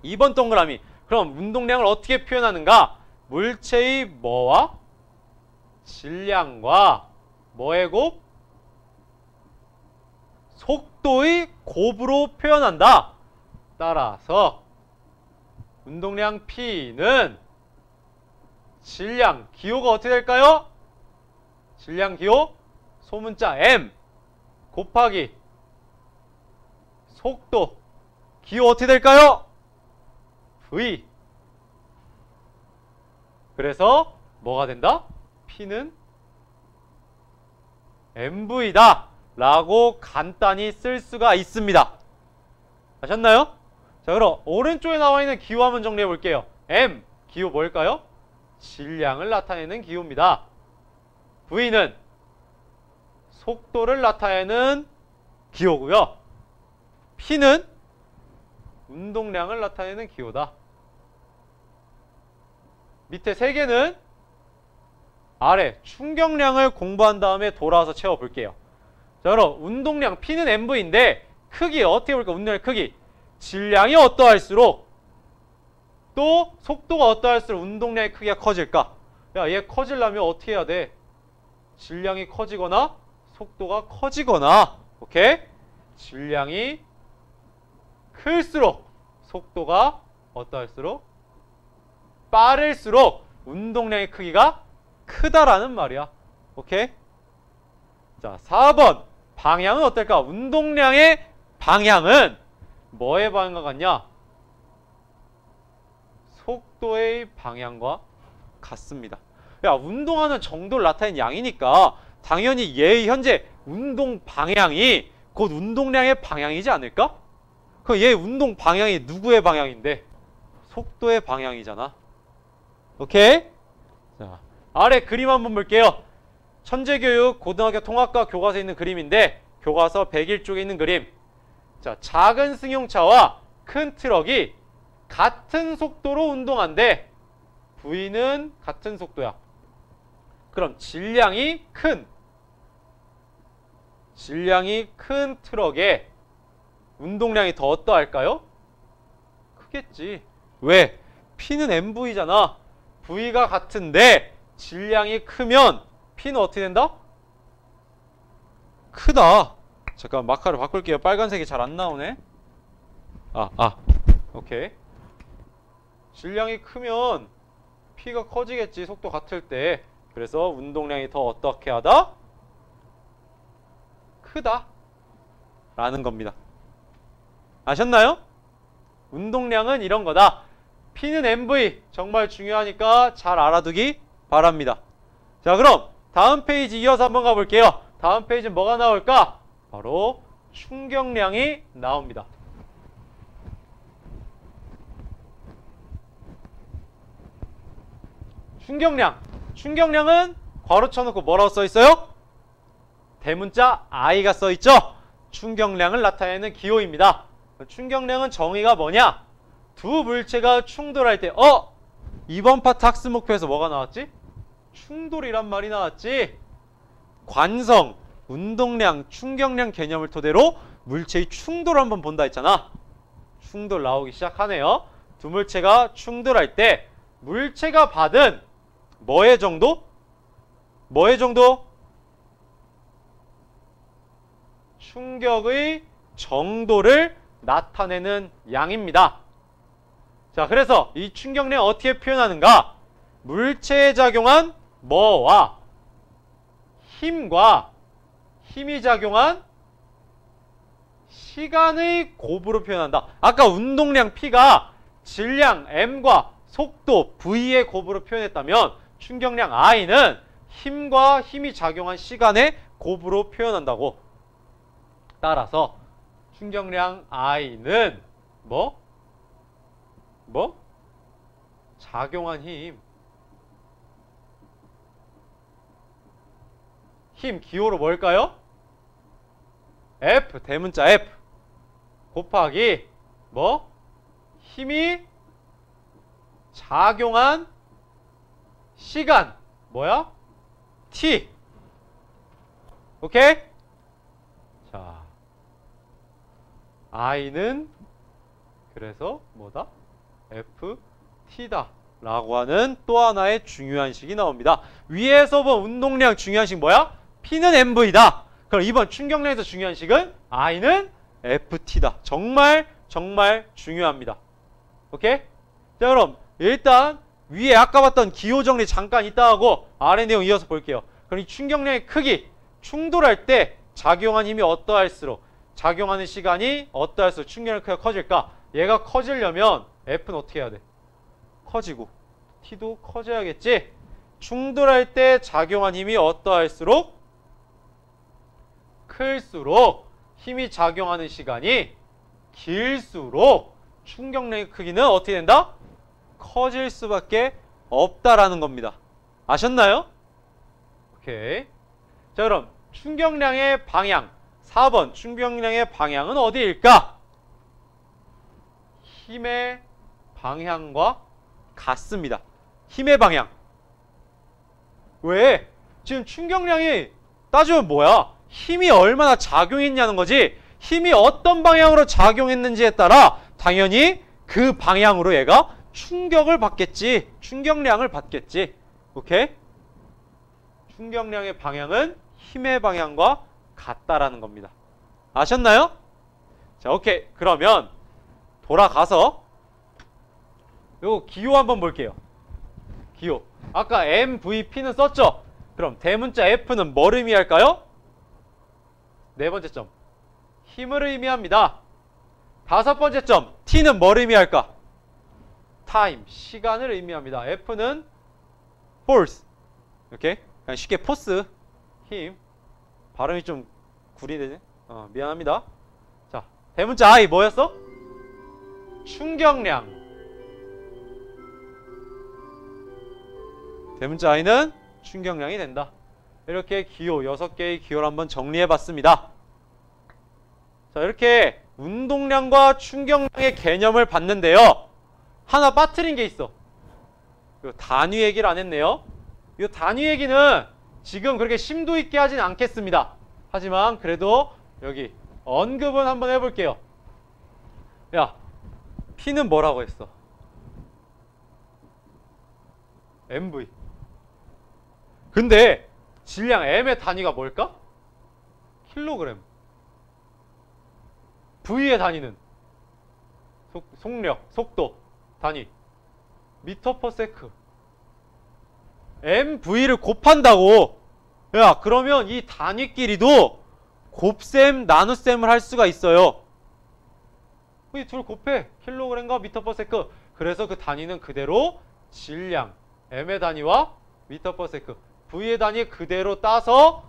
2번 동그라미. 그럼 운동량을 어떻게 표현하는가? 물체의 뭐와? 질량과 뭐의 곱? 속도의 곱으로 표현한다. 따라서 운동량 P는 질량, 기호가 어떻게 될까요? 질량 기호 소문자 M 곱하기 속도 기호 어떻게 될까요? V. 그래서 뭐가 된다? P는 MV다 라고 간단히 쓸 수가 있습니다. 아셨나요? 자, 그럼 오른쪽에 나와 있는 기호 한번 정리해 볼게요. M 기호 뭘까요? 질량을 나타내는 기호입니다. V는 속도를 나타내는 기호고요. P는 운동량을 나타내는 기호다. 밑에 세 개는 아래 충격량을 공부한 다음에 돌아와서 채워볼게요. 자, 그럼 운동량 P는 MV인데 크기 어떻게 볼까? 운동량의 크기. 질량이 어떠할수록 또 속도가 어떠할수록 운동량의 크기가 커질까? 야, 얘 커지려면 어떻게 해야 돼? 질량이 커지거나 속도가 커지거나. 오케이? 질량이 클수록 속도가 어떠할수록 빠를수록 운동량의 크기가 크다라는 말이야. 오케이? 자, 4번. 방향은 어떨까? 운동량의 방향은 뭐의 방향과 같냐? 속도의 방향과 같습니다. 야, 운동하는 정도를 나타낸 양이니까 당연히 얘의 현재 운동 방향이 곧 운동량의 방향이지 않을까? 그럼 얘 운동 방향이 누구의 방향인데? 속도의 방향이잖아. 오케이? 자, 아래 그림 한번 볼게요. 천재교육 고등학교 통합과 교과서에 있는 그림인데 교과서 101쪽에 있는 그림. 자, 작은 승용차와 큰 트럭이 같은 속도로 운동한대. V는 같은 속도야. 그럼 질량이 큰 트럭에 운동량이 더 어떠할까요? 크겠지. 왜? P는 MV잖아. V가 같은데 질량이 크면 P는 어떻게 된다? 크다. 잠깐 마카를 바꿀게요. 빨간색이 잘 안 나오네. 오케이. 질량이 크면 P가 커지겠지. 속도 같을 때. 그래서 운동량이 더 어떻게 하다? 크다 라는 겁니다. 아셨나요? 운동량은 이런 거다. P는 MV 정말 중요하니까 잘 알아두기 바랍니다. 자, 그럼 다음 페이지 이어서 한번 가볼게요. 다음 페이지는 뭐가 나올까? 바로 충격량이 나옵니다. 충격량은 괄호 쳐놓고 뭐라고 써있어요? 대문자 I가 써있죠? 충격량을 나타내는 기호입니다. 충격량은 정의가 뭐냐? 두 물체가 충돌할 때 이번 파트 학습 목표에서 뭐가 나왔지? 충돌이란 말이 나왔지? 관성, 운동량, 충격량 개념을 토대로 물체의 충돌을 한번 본다 했잖아. 충돌 나오기 시작하네요. 두 물체가 충돌할 때 물체가 받은 뭐의 정도? 충격의 정도를 나타내는 양입니다. 자, 그래서 이 충격량 어떻게 표현하는가? 물체에 작용한 뭐와 힘과 힘이 작용한 시간의 곱으로 표현한다. 아까 운동량 P가 질량 M과 속도 V의 곱으로 표현했다면 충격량 I는 힘과 힘이 작용한 시간의 곱으로 표현한다고. 따라서 충격량 I는 작용한 힘 기호로 뭘까요? F, 대문자 F 곱하기 힘이 작용한 시간 뭐야? T. 오케이? 자, I는 그래서 뭐다? FT다 라고 하는 또 하나의 중요한 식이 나옵니다. 위에서 본 운동량 중요한 식 뭐야? P는 MV다. 그럼 이번 충격량에서 중요한 식은 I는 FT다. 정말 중요합니다. 오케이? 자, 그럼 일단 위에 아까 봤던 기호 정리 잠깐 이따 하고 아래 내용 이어서 볼게요. 그럼 이 충격량의 크기, 충돌할 때 작용한 힘이 어떠할수록 작용하는 시간이 어떠할수록 충격량의 크기가 커질까? 얘가 커지려면 F는 어떻게 해야 돼? 커지고 T도 커져야겠지? 충돌할 때 작용한 힘이 어떠할수록 클수록 힘이 작용하는 시간이 길수록 충격량의 크기는 어떻게 된다? 커질 수밖에 없다라는 겁니다. 아셨나요? 오케이. 자, 그럼 충격량의 방향 4번 충격량의 방향은 어디일까? 힘의 방향과 같습니다. 힘의 방향. 왜? 지금 충격량이 따지면 뭐야? 힘이 얼마나 작용했냐는 거지. 힘이 어떤 방향으로 작용했는지에 따라 당연히 그 방향으로 얘가 충격을 받겠지. 충격량을 받겠지. 오케이? 충격량의 방향은 힘의 방향과 같다라는 겁니다. 아셨나요? 자, 오케이. 그러면 돌아가서 요거 기호 한번 볼게요. 기호. 아까 MVP는 썼죠? 그럼 대문자 F는 뭘 의미할까요? 네 번째 점. 힘을 의미합니다. 다섯 번째 점. T는 뭘 의미할까? 타임. 시간을 의미합니다. F는 force. 오케이? 그냥 쉽게 포스. 힘. 발음이 좀 구리네. 미안합니다. 자, 대문자 I 뭐였어? 충격량. 대문자 I는 충격량이 된다. 이렇게 기호 6개의 기호를 한번 정리해봤습니다. 자, 이렇게 운동량과 충격량의 개념을 봤는데요. 하나 빠뜨린 게 있어. 요 단위 얘기를 안 했네요. 이 단위 얘기는 지금 그렇게 심도 있게 하진 않겠습니다. 하지만 그래도 여기 언급은 한번 해볼게요. 야, P는 뭐라고 했어? MV. 근데 질량 M의 단위가 뭘까? 킬로그램. V의 단위는 속력, 속도 단위 미터 퍼 세크. MV를 곱한다고. 야, 그러면 이 단위끼리도 곱셈, 나눗셈을 할 수가 있어요. 이 둘 곱해. 킬로그램과 미터 퍼 세크. 그래서 그 단위는 그대로 질량 M의 단위와 미터 퍼 세크, V의 단위 그대로 따서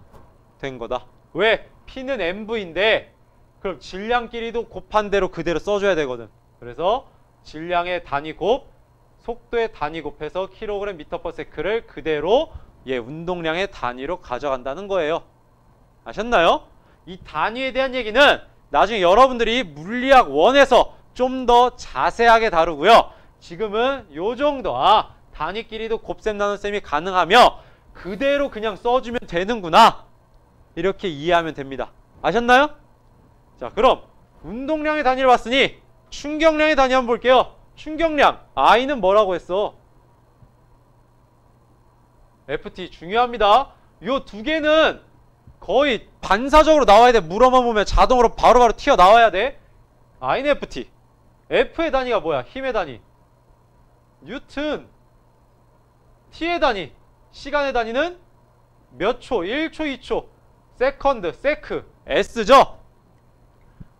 된 거다. 왜? P는 MV인데 그럼 질량끼리도 곱한 대로 그대로 써줘야 되거든. 그래서 질량의 단위 곱 속도의 단위 곱해서 킬로그램 미터 퍼 세크를 그대로 운동량의 단위로 가져간다는 거예요. 아셨나요? 이 단위에 대한 얘기는 나중에 여러분들이 물리학 1에서 좀 더 자세하게 다루고요. 지금은 요 정도. 단위끼리도 곱셈 나눗셈이 가능하며 그대로 그냥 써주면 되는구나. 이렇게 이해하면 됩니다. 아셨나요? 자, 그럼 운동량의 단위를 봤으니 충격량의 단위 한번 볼게요. 충격량 I는 뭐라고 했어? FT 중요합니다. 요 두 개는 거의 반사적으로 나와야 돼. 물어만 보면 자동으로 바로바로 튀어나와야 돼. I는 FT. F의 단위가 뭐야? 힘의 단위 뉴튼. T의 단위 시간의 단위는 몇 초? 1초, 2초. 세컨드, 세크, S죠?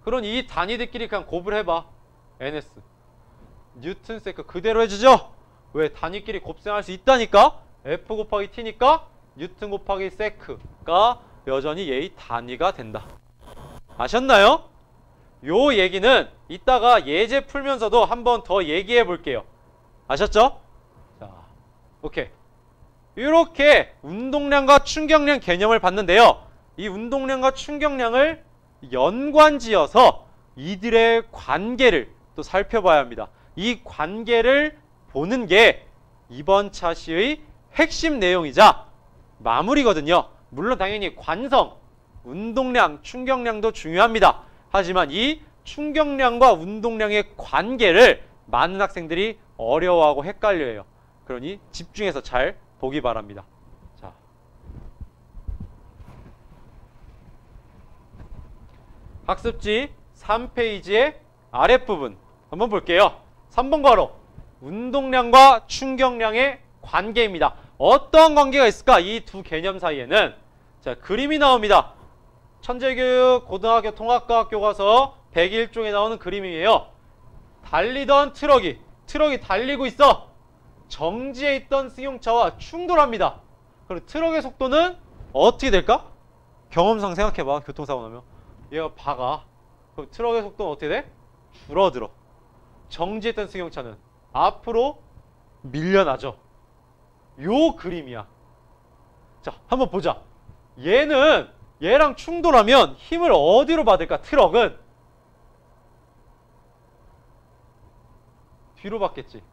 그러니 이 단위들끼리 그냥 곱을 해봐. NS. 뉴튼, 세크 그대로 해주죠? 왜? 단위끼리 곱셈할 수 있다니까? F 곱하기 T니까 뉴튼 곱하기 세크가 여전히 얘의 단위가 된다. 아셨나요? 요 얘기는 이따가 예제 풀면서도 한 번 더 얘기해 볼게요. 아셨죠? 자, 오케이. 이렇게 운동량과 충격량 개념을 봤는데요. 이 운동량과 충격량을 연관지어서 이들의 관계를 또 살펴봐야 합니다. 이 관계를 보는 게 이번 차시의 핵심 내용이자 마무리거든요. 물론 당연히 관성, 운동량, 충격량도 중요합니다. 하지만 이 충격량과 운동량의 관계를 많은 학생들이 어려워하고 헷갈려해요. 그러니 집중해서 잘 보기 바랍니다. 자, 학습지 3페이지의 아랫부분 한번 볼게요. 3번 괄호 운동량과 충격량의 관계입니다. 어떠한 관계가 있을까? 이 두 개념 사이에는 자, 그림이 나옵니다. 천재교육 고등학교 통합과학 교과서 101쪽에 나오는 그림이에요. 달리던 트럭이 달리고 있어. 정지해 있던 승용차와 충돌합니다. 그럼 트럭의 속도는 어떻게 될까? 경험상 생각해봐. 교통사고 나면 얘가 박아. 그럼 트럭의 속도는 어떻게 돼? 줄어들어. 정지했던 승용차는 앞으로 밀려나죠. 요 그림이야. 자, 한번 보자. 얘랑 충돌하면 힘을 어디로 받을까? 트럭은 뒤로 받겠지.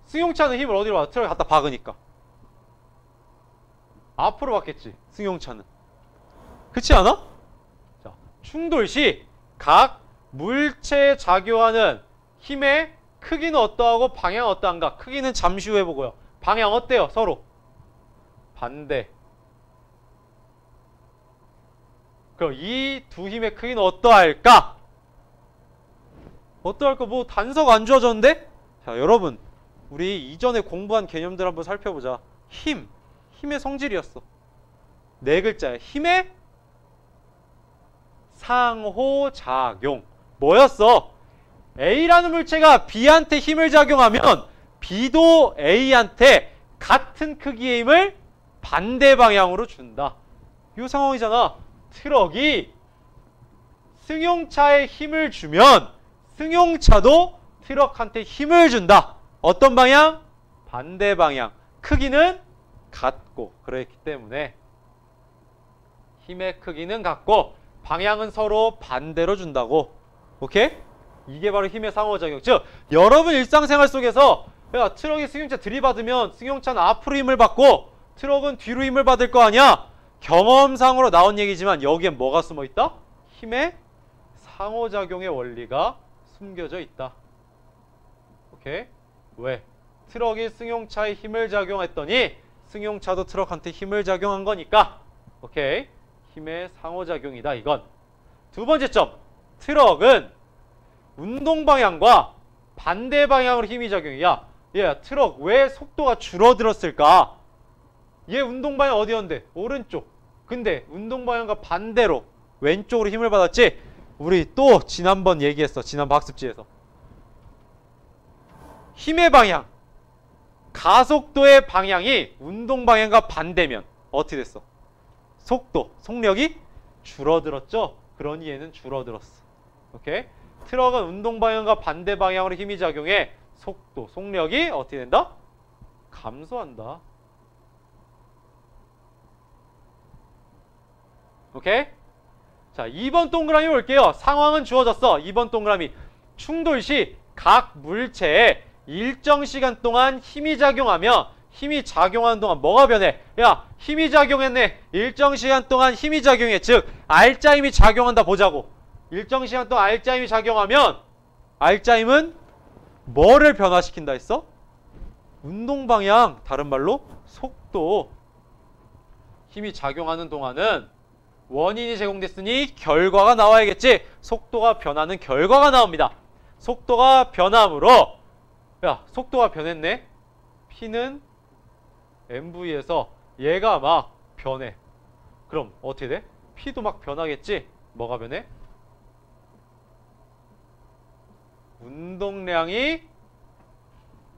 승용차는 힘을 어디로 받아? 트럭에 갖다 박으니까 앞으로 받겠지. 승용차는. 그렇지 않아? 자, 충돌 시 각 물체에 작용하는 힘의 크기는 어떠하고 방향은 어떠한가? 크기는 잠시 후 해보고요. 방향 어때요? 서로 반대. 그럼 이 두 힘의 크기는 어떠할까? 어떠할까? 뭐 단서가 안 주어졌는데? 자, 여러분, 우리 이전에 공부한 개념들 한번 살펴보자. 힘의 성질이었어. 네 글자야. 힘의 상호작용. 뭐였어? A라는 물체가 B한테 힘을 작용하면 B도 A한테 같은 크기의 힘을 반대 방향으로 준다. 이 상황이잖아. 트럭이 승용차에 힘을 주면 승용차도 트럭한테 힘을 준다. 어떤 방향? 반대 방향. 크기는 같고. 그렇기 때문에 힘의 크기는 같고 방향은 서로 반대로 준다고. 오케이? 이게 바로 힘의 상호작용. 즉, 여러분 일상생활 속에서 야, 트럭이 승용차 들이받으면 승용차는 앞으로 힘을 받고 트럭은 뒤로 힘을 받을 거 아니야? 경험상으로 나온 얘기지만 여기엔 뭐가 숨어있다? 힘의 상호작용의 원리가 숨겨져 있다. 오케이? 왜? 트럭이 승용차에 힘을 작용했더니 승용차도 트럭한테 힘을 작용한 거니까. 오케이? 힘의 상호작용이다, 이건. 두 번째 점. 트럭은 운동 방향과 반대 방향으로 힘이 작용해. 야, 트럭 왜 속도가 줄어들었을까? 얘 운동 방향 어디였는데? 오른쪽. 근데 운동 방향과 반대로 왼쪽으로 힘을 받았지? 우리 또 지난번 얘기했어. 지난번 학습지에서. 힘의 방향, 가속도의 방향이 운동 방향과 반대면 어떻게 됐어? 속력이 줄어들었죠? 그러니 얘는 줄어들었어. 오케이? 트럭은 운동 방향과 반대 방향으로 힘이 작용해 속력이 어떻게 된다? 감소한다. 오케이? 자, 2번 동그라미 볼게요. 상황은 주어졌어. 2번 동그라미. 충돌 시 각 물체에 일정 시간 동안 힘이 작용하면 힘이 작용하는 동안 뭐가 변해? 야, 힘이 작용했네. 일정 시간 동안 힘이 작용해. 즉, 알짜 힘이 작용한다 보자고. 일정 시간 동안 알짜 힘이 작용하면 알짜 힘은 뭐를 변화시킨다 했어? 운동 방향, 다른 말로 속도. 힘이 작용하는 동안은 원인이 제공됐으니 결과가 나와야겠지. 속도가 변하는 결과가 나옵니다. 속도가 변함으로, 야, 속도가 변했네. P는 MV에서 얘가 막 변해. 그럼 어떻게 돼? P도 막 변하겠지. 뭐가 변해? 운동량이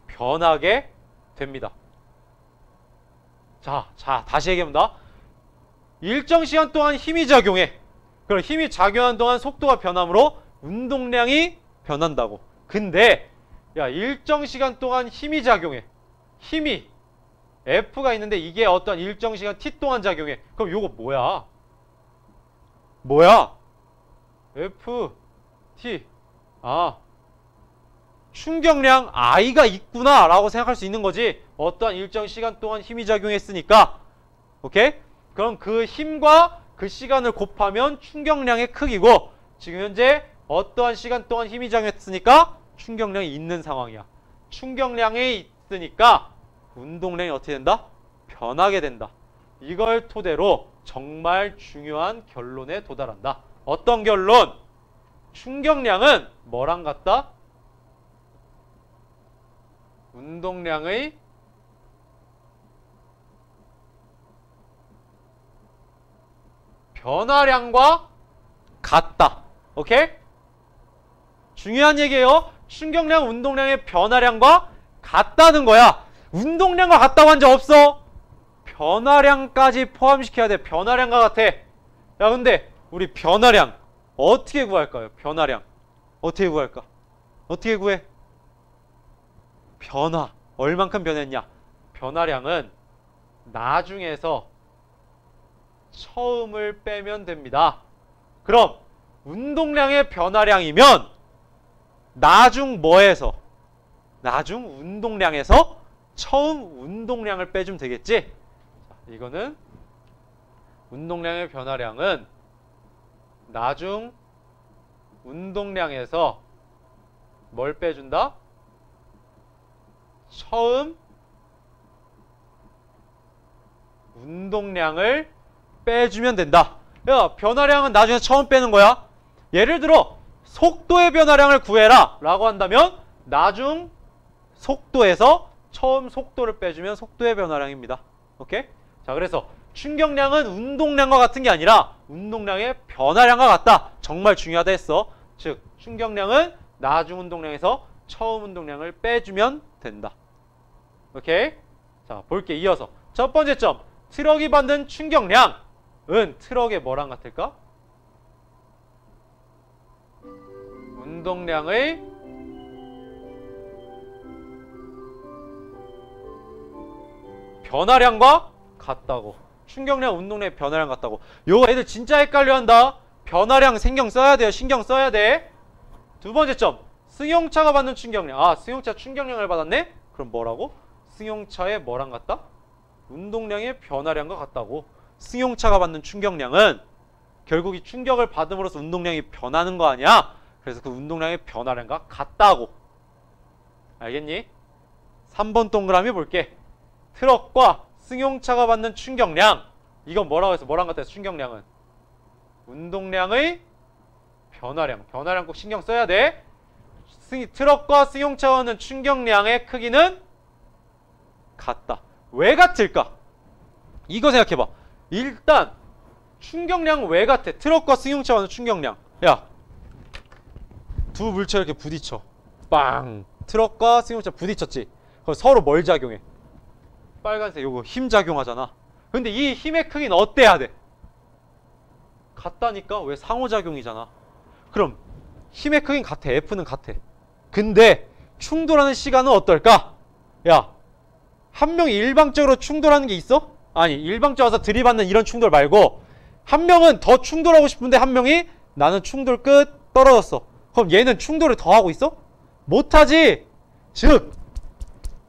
변하게 됩니다. 자, 다시 얘기해본다. 일정 시간 동안 힘이 작용해. 그럼 힘이 작용한 동안 속도가 변함으로 운동량이 변한다고. 근데 야, 일정 시간 동안 힘이 작용해. 힘이 F가 있는데 이게 어떤 일정 시간 T 동안 작용해. 그럼 요거 뭐야? F, T. 충격량 I가 있구나 라고 생각할 수 있는 거지. 어떠한 일정 시간 동안 힘이 작용했으니까. 오케이? 그럼 그 힘과 그 시간을 곱하면 충격량의 크기고, 지금 현재 어떠한 시간 동안 힘이 작용했으니까 충격량이 있는 상황이야. 충격량이 있으니까 운동량이 어떻게 된다? 변하게 된다. 이걸 토대로 정말 중요한 결론에 도달한다. 어떤 결론? 충격량은 뭐랑 같다? 운동량의 변화량과 같다. 오케이? 중요한 얘기예요. 충격량, 운동량의 변화량과 같다는 거야. 운동량과 같다고 한 적 없어. 변화량까지 포함시켜야 돼. 변화량과 같아. 야, 근데 우리 변화량 어떻게 구할까요? 변화량 어떻게 구할까? 어떻게 구해? 변화 얼만큼 변했냐? 변화량은 나중에서 처음을 빼면 됩니다. 그럼 운동량의 변화량이면 나중 뭐에서? 나중 운동량에서 처음 운동량을 빼주면 되겠지? 자, 이거는 운동량의 변화량은 나중 운동량에서 뭘 빼준다? 처음 운동량을 빼주면 된다. 야, 변화량은 나중에 처음 빼는 거야. 예를 들어 속도의 변화량을 구해라 라고 한다면 나중 속도에서 처음 속도를 빼주면 속도의 변화량입니다. 오케이? 자, 그래서 충격량은 운동량과 같은 게 아니라 운동량의 변화량과 같다. 정말 중요하다 했어. 즉 충격량은 나중 운동량에서 처음 운동량을 빼주면 된다. 오케이? 자, 볼게. 이어서 첫 번째 점, 트럭이 받는 충격량은 트럭의 뭐랑 같을까? 운동량의 변화량과 같다고. 충격량, 운동량의 변화량 같다고. 요거 애들 진짜 헷갈려한다. 변화량 신경 써야 돼요. 신경 써야 돼. 두 번째 점, 승용차가 받는 충격량. 아, 승용차 충격량을 받았네? 그럼 뭐라고? 승용차의 뭐랑 같다? 운동량의 변화량과 같다고. 승용차가 받는 충격량은 결국 이 충격을 받음으로써 운동량이 변하는 거 아니야? 그래서 그 운동량의 변화량과 같다고. 알겠니? 3번 동그라미 볼게. 트럭과 승용차가 받는 충격량, 이건 뭐라고 해서 뭐랑 같아? 충격량은 운동량의 변화량. 변화량 꼭 신경 써야 돼. 트럭과 승용차가 받는 충격량의 크기는 같다. 왜 같을까? 이거 생각해봐. 일단 충격량 왜 같아? 트럭과 승용차가 받는 충격량. 야, 두 물체 이렇게 부딪혀. 빵! 트럭과 승용차 부딪혔지? 그럼 서로 뭘 작용해? 빨간색 요거 힘 작용하잖아. 근데 이 힘의 크기는 어때야 돼? 같다니까? 왜? 상호작용이잖아. 그럼 힘의 크기는 같아. F는 같아. 근데 충돌하는 시간은 어떨까? 야, 한 명이 일방적으로 충돌하는 게 있어? 아니, 일방적으로 와서 들이받는 이런 충돌 말고 한 명은 더 충돌하고 싶은데 한 명이 나는 충돌 끝 떨어졌어. 그럼 얘는 충돌을 더 하고 있어? 못하지. 즉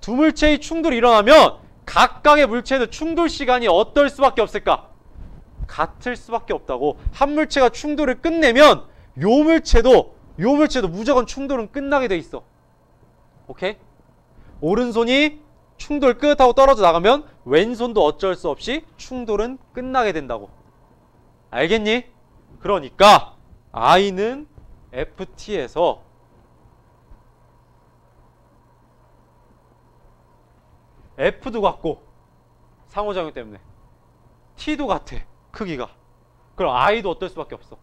두 물체의 충돌이 일어나면 각각의 물체는 충돌 시간이 어떨 수밖에 없을까? 같을 수밖에 없다고. 한 물체가 충돌을 끝내면 요 물체도 무조건 충돌은 끝나게 돼 있어. 오케이? 오른손이 충돌 끝하고 떨어져 나가면 왼손도 어쩔 수 없이 충돌은 끝나게 된다고. 알겠니? 그러니까 I는 FT에서 F도 같고 상호작용 때문에 T도 같아. 크기가. 그럼 I도 어떨 수밖에 없어?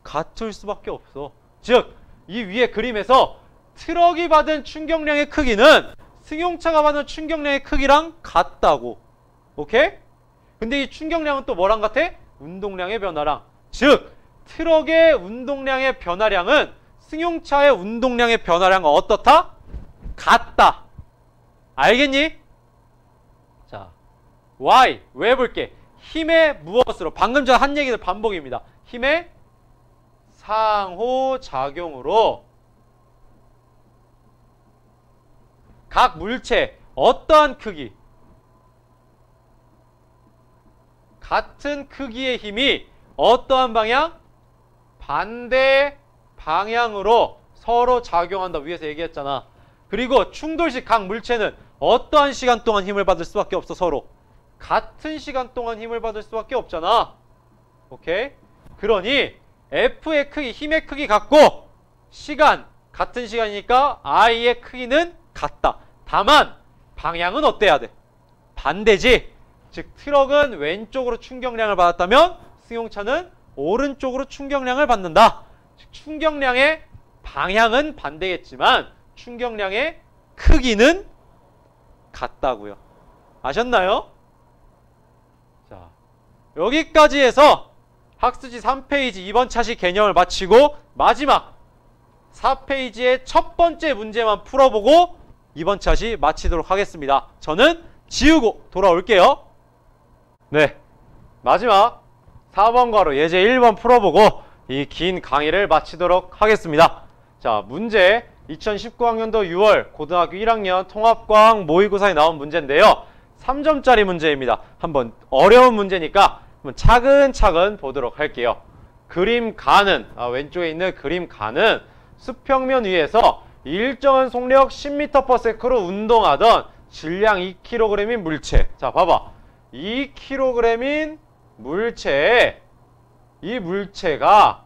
같을 수밖에 없어. 즉 이 위에 그림에서 트럭이 받은 충격량의 크기는 승용차가 받은 충격량의 크기랑 같다고. 오케이? 근데 이 충격량은 또 뭐랑 같아? 운동량의 변화량. 즉 트럭의 운동량의 변화량은 승용차의 운동량의 변화량과 어떻다? 같다. 알겠니? 자, Y 왜 볼게? 힘의 무엇으로? 방금 전 한 얘기들 반복입니다. 힘의 상호작용으로 각 물체 어떠한 크기, 같은 크기의 힘이 어떠한 방향? 반대 방향으로 서로 작용한다. 위에서 얘기했잖아. 그리고 충돌 시 각 물체는 어떠한 시간 동안 힘을 받을 수밖에 없어. 서로 같은 시간 동안 힘을 받을 수밖에 없잖아. 오케이? 그러니 F의 크기, 힘의 크기 같고 시간, 같은 시간이니까 I의 크기는 같다. 다만 방향은 어때야 돼? 반대지. 즉 트럭은 왼쪽으로 충격량을 받았다면 승용차는 오른쪽으로 충격량을 받는다. 즉 충격량의 방향은 반대겠지만 충격량의 크기는 같다고요. 아셨나요? 자, 여기까지 해서 학습지 3페이지 2번 차시 개념을 마치고 마지막 4페이지의 첫 번째 문제만 풀어보고 이번 차시 마치도록 하겠습니다. 저는 지우고 돌아올게요. 네, 마지막 4번 괄호 예제 1번 풀어보고 이 긴 강의를 마치도록 하겠습니다. 자, 문제 2019학년도 6월 고등학교 1학년 통합과학 모의고사에 나온 문제인데요. 3점짜리 문제입니다. 한번 어려운 문제니까 한번 차근차근 보도록 할게요. 그림 가는, 왼쪽에 있는 그림 가는 수평면 위에서 일정한 속력 10m/s로 운동하던 질량 2kg인 물체. 자, 봐봐. 2kg인 물체에 이 물체가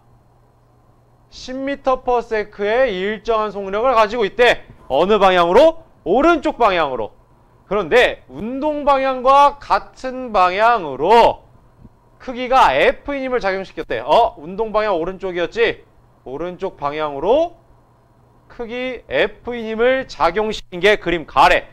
10m/s의 일정한 속력을 가지고 있대. 어느 방향으로? 오른쪽 방향으로. 그런데 운동 방향과 같은 방향으로 크기가 F인 힘을 작용시켰대. 운동 방향 오른쪽이었지? 오른쪽 방향으로 크기 F인 힘을 작용시킨 게 그림 가래.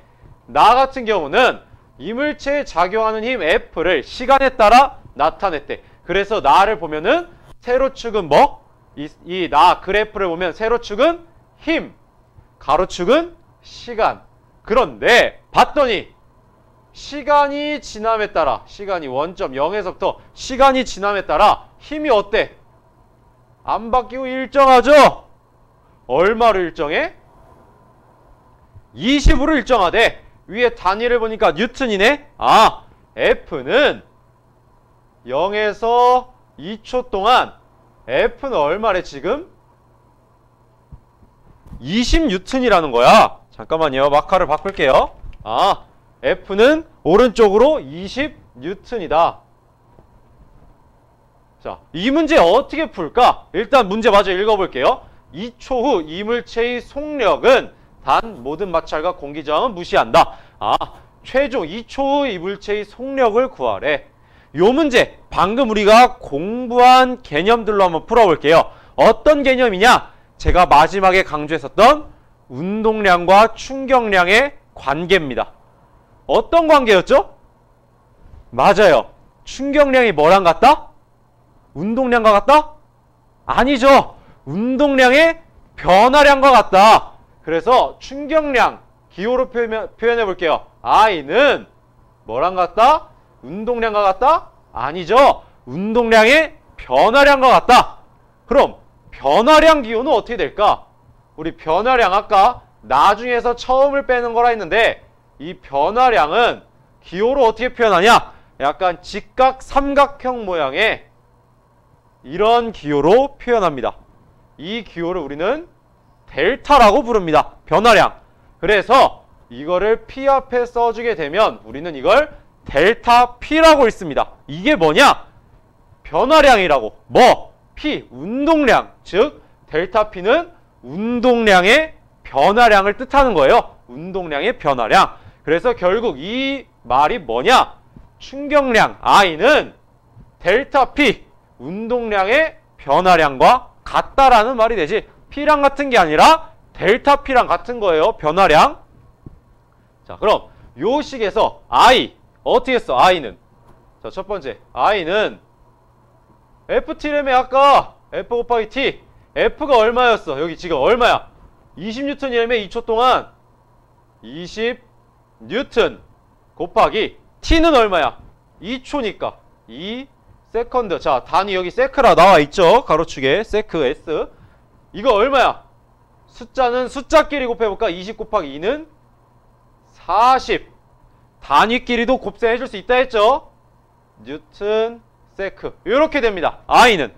나 같은 경우는 이물체에 작용하는 힘 F를 시간에 따라 나타냈대. 그래서 나를 보면은 세로축은 뭐? 이 나 그래프를 보면 세로축은 힘, 가로축은 시간. 그런데 봤더니 시간이 지남에 따라, 시간이 1.0에서부터 시간이 지남에 따라 힘이 어때? 안 바뀌고 일정하죠? 얼마로 일정해? 20으로 일정하대. 위에 단위를 보니까 뉴턴이네. F는 0에서 2초 동안 F는 얼마래 지금? 20뉴턴이라는 거야. 잠깐만요. 마카를 바꿀게요. F는 오른쪽으로 20뉴턴이다. 자, 이 문제 어떻게 풀까? 일단 문제 마저 읽어볼게요. 2초 후 이물체의 속력은 단 모든 마찰과 공기 저항은 무시한다. 최종 2초 후 이물체의 속력을 구하래. 요 문제 방금 우리가 공부한 개념들로 한번 풀어볼게요. 어떤 개념이냐? 제가 마지막에 강조했었던 운동량과 충격량의 관계입니다. 어떤 관계였죠? 맞아요. 충격량이 뭐랑 같다? 운동량과 같다? 아니죠. 운동량의 변화량과 같다. 그래서 충격량 기호로 표현해 볼게요. I는 뭐랑 같다? 운동량과 같다? 아니죠. 운동량의 변화량과 같다. 그럼 변화량 기호는 어떻게 될까? 우리 변화량 아까 나중에서 처음을 빼는 거라 했는데 이 변화량은 기호로 어떻게 표현하냐? 약간 직각 삼각형 모양의 이런 기호로 표현합니다. 이 기호를 우리는 델타라고 부릅니다. 변화량. 그래서 이거를 P 앞에 써주게 되면 우리는 이걸 델타 P라고 읽습니다. 이게 뭐냐? 변화량이라고. 뭐? P, 운동량. 즉 델타 P는 운동량의 변화량을 뜻하는 거예요. 운동량의 변화량. 그래서 결국 이 말이 뭐냐? 충격량 I는 델타 P, 운동량의 변화량과 같다라는 말이 되지. P랑 같은 게 아니라 델타 P랑 같은 거예요. 변화량. 자, 그럼 요 식에서 I 어떻게 써? I는 자, 첫 번째 I는 FT라며 아까 F 곱하기 T. F가 얼마였어? 여기 지금 얼마야? 20뉴턴이라며 2초 동안 20뉴턴 곱하기 T는 얼마야? 2초니까 2세컨드. 자, 단위 여기 세크라 나와 있죠? 가로축에 세크 S. 이거 얼마야? 숫자는 숫자끼리 곱해볼까? 20 곱하기 2는 40. 단위끼리도 곱셈해줄 수 있다 했죠? 뉴턴 세크. 이렇게 됩니다. I는.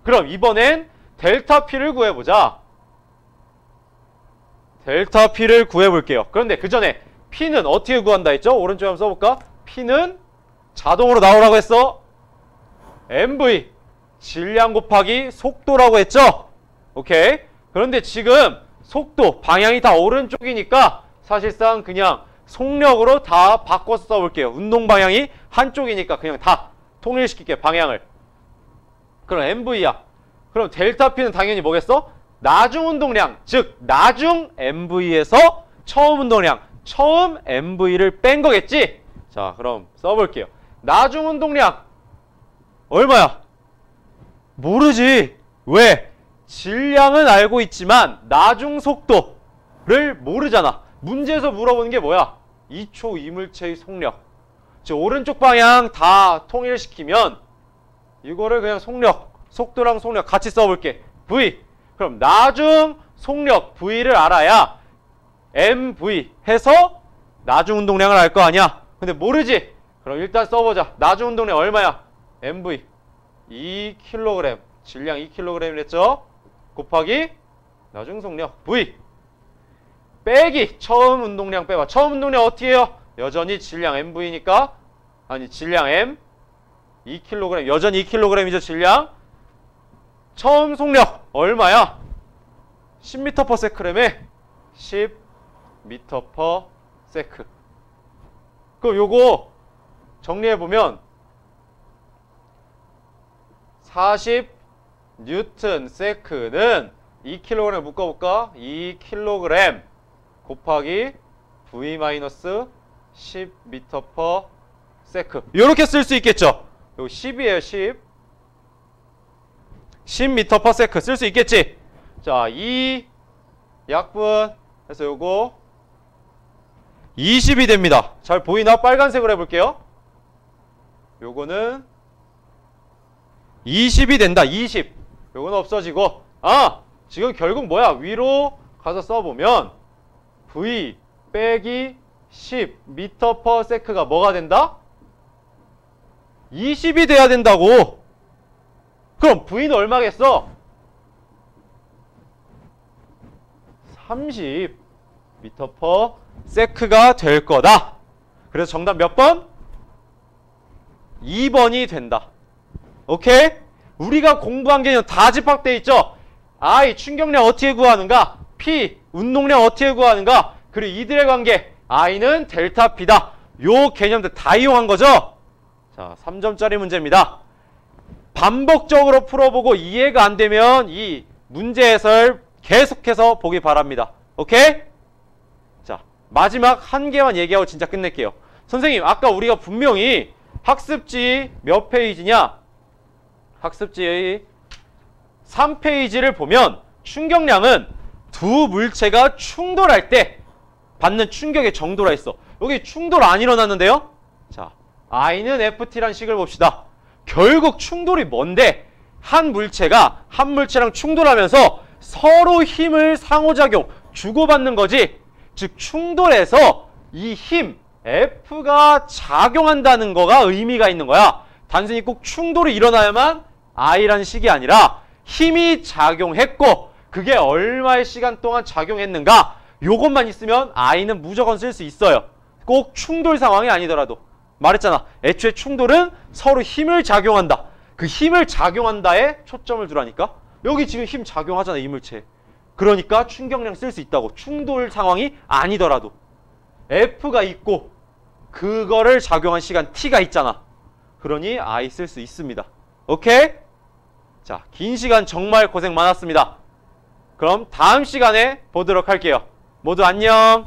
그럼 이번엔 델타 P를 구해보자. 델타 P를 구해볼게요. 그런데 그 전에 P는 어떻게 구한다 했죠? 오른쪽에 한번 써볼까? P는 자동으로 나오라고 했어. mv 질량 곱하기 속도라고 했죠? 오케이. 그런데 지금 속도 방향이 다 오른쪽이니까 사실상 그냥 속력으로 다 바꿔서 써볼게요. 운동 방향이 한쪽이니까 그냥 다 통일시킬게요. 방향을. 그럼 mv야. 그럼 델타 P는 당연히 뭐겠어? 나중 운동량. 즉 나중 mv에서 처음 운동량, 처음 mv를 뺀 거겠지? 자, 그럼 써볼게요. 나중 운동량 얼마야? 모르지. 왜? 질량은 알고 있지만 나중 속도를 모르잖아. 문제에서 물어보는 게 뭐야? 2초 이물체의 속력. 즉 오른쪽 방향 다 통일시키면 이거를 그냥 속력, 속도랑 속력 같이 써볼게. V. 그럼 나중 속력 V를 알아야 MV 해서 나중 운동량을 알 거 아니야. 근데 모르지. 그럼 일단 써보자. 나중 운동량 얼마야? MV 2kg, 질량 2kg이랬죠? 곱하기 나중 속력 V 빼기 처음 운동량 빼봐. 처음 운동량 어떻게 해요? 여전히 질량 MV니까 아니 질량 M 2kg, 여전히 2kg이죠. 질량. 처음 속력 얼마야? 10m/s에 10m/s. 그럼 요거 정리해보면 40Nm/s는 2kg 묶어볼까? 2kg 곱하기 V-10m/s 이렇게 쓸 수 있겠죠? 요거 10이에요. 10m/s 쓸 수 있겠지? 자, 2 약분 해서 요거 20이 됩니다. 잘 보이나? 빨간색으로 해볼게요. 요거는 20이 된다. 20. 요거는 없어지고, 아! 지금 결국 뭐야? 위로 가서 써보면 V 빼기 10m/s가 뭐가 된다? 20이 돼야 된다고. 그럼 V는 얼마겠어? 30m/s가 될 거다. 그래서 정답 몇 번? 2번이 된다. 오케이? 우리가 공부한 개념 다 집합되어 있죠? I, 충격량 어떻게 구하는가? P, 운동량 어떻게 구하는가? 그리고 이들의 관계, I는 델타 P다. 요 개념들 다 이용한 거죠? 자, 3점짜리 문제입니다. 반복적으로 풀어보고 이해가 안 되면 이 문제 해설 계속해서 보기 바랍니다. 오케이? 자, 마지막 한 개만 얘기하고 진짜 끝낼게요. 선생님, 아까 우리가 분명히 학습지 몇 페이지냐? 학습지의 3페이지를 보면 충격량은 두 물체가 충돌할 때 받는 충격의 정도라 했어. 여기 충돌 안 일어났는데요? 자, I는 FT란 식을 봅시다. 결국 충돌이 뭔데? 한 물체가 한 물체랑 충돌하면서 서로 힘을 상호작용, 주고받는 거지. 즉 충돌해서 이 힘, F가 작용한다는 거가 의미가 있는 거야. 단순히 꼭 충돌이 일어나야만 I라는 식이 아니라 힘이 작용했고 그게 얼마의 시간 동안 작용했는가, 요것만 있으면 I는 무조건 쓸 수 있어요. 꼭 충돌 상황이 아니더라도. 말했잖아. 애초에 충돌은 서로 힘을 작용한다. 그 힘을 작용한다에 초점을 두라니까. 여기 지금 힘 작용하잖아, 이물체. 그러니까 충격량 쓸 수 있다고. 충돌 상황이 아니더라도. F가 있고 그거를 작용한 시간 T가 있잖아. 그러니 I 쓸 수 있습니다. 오케이? 자, 긴 시간 정말 고생 많았습니다. 그럼 다음 시간에 보도록 할게요. 모두 안녕.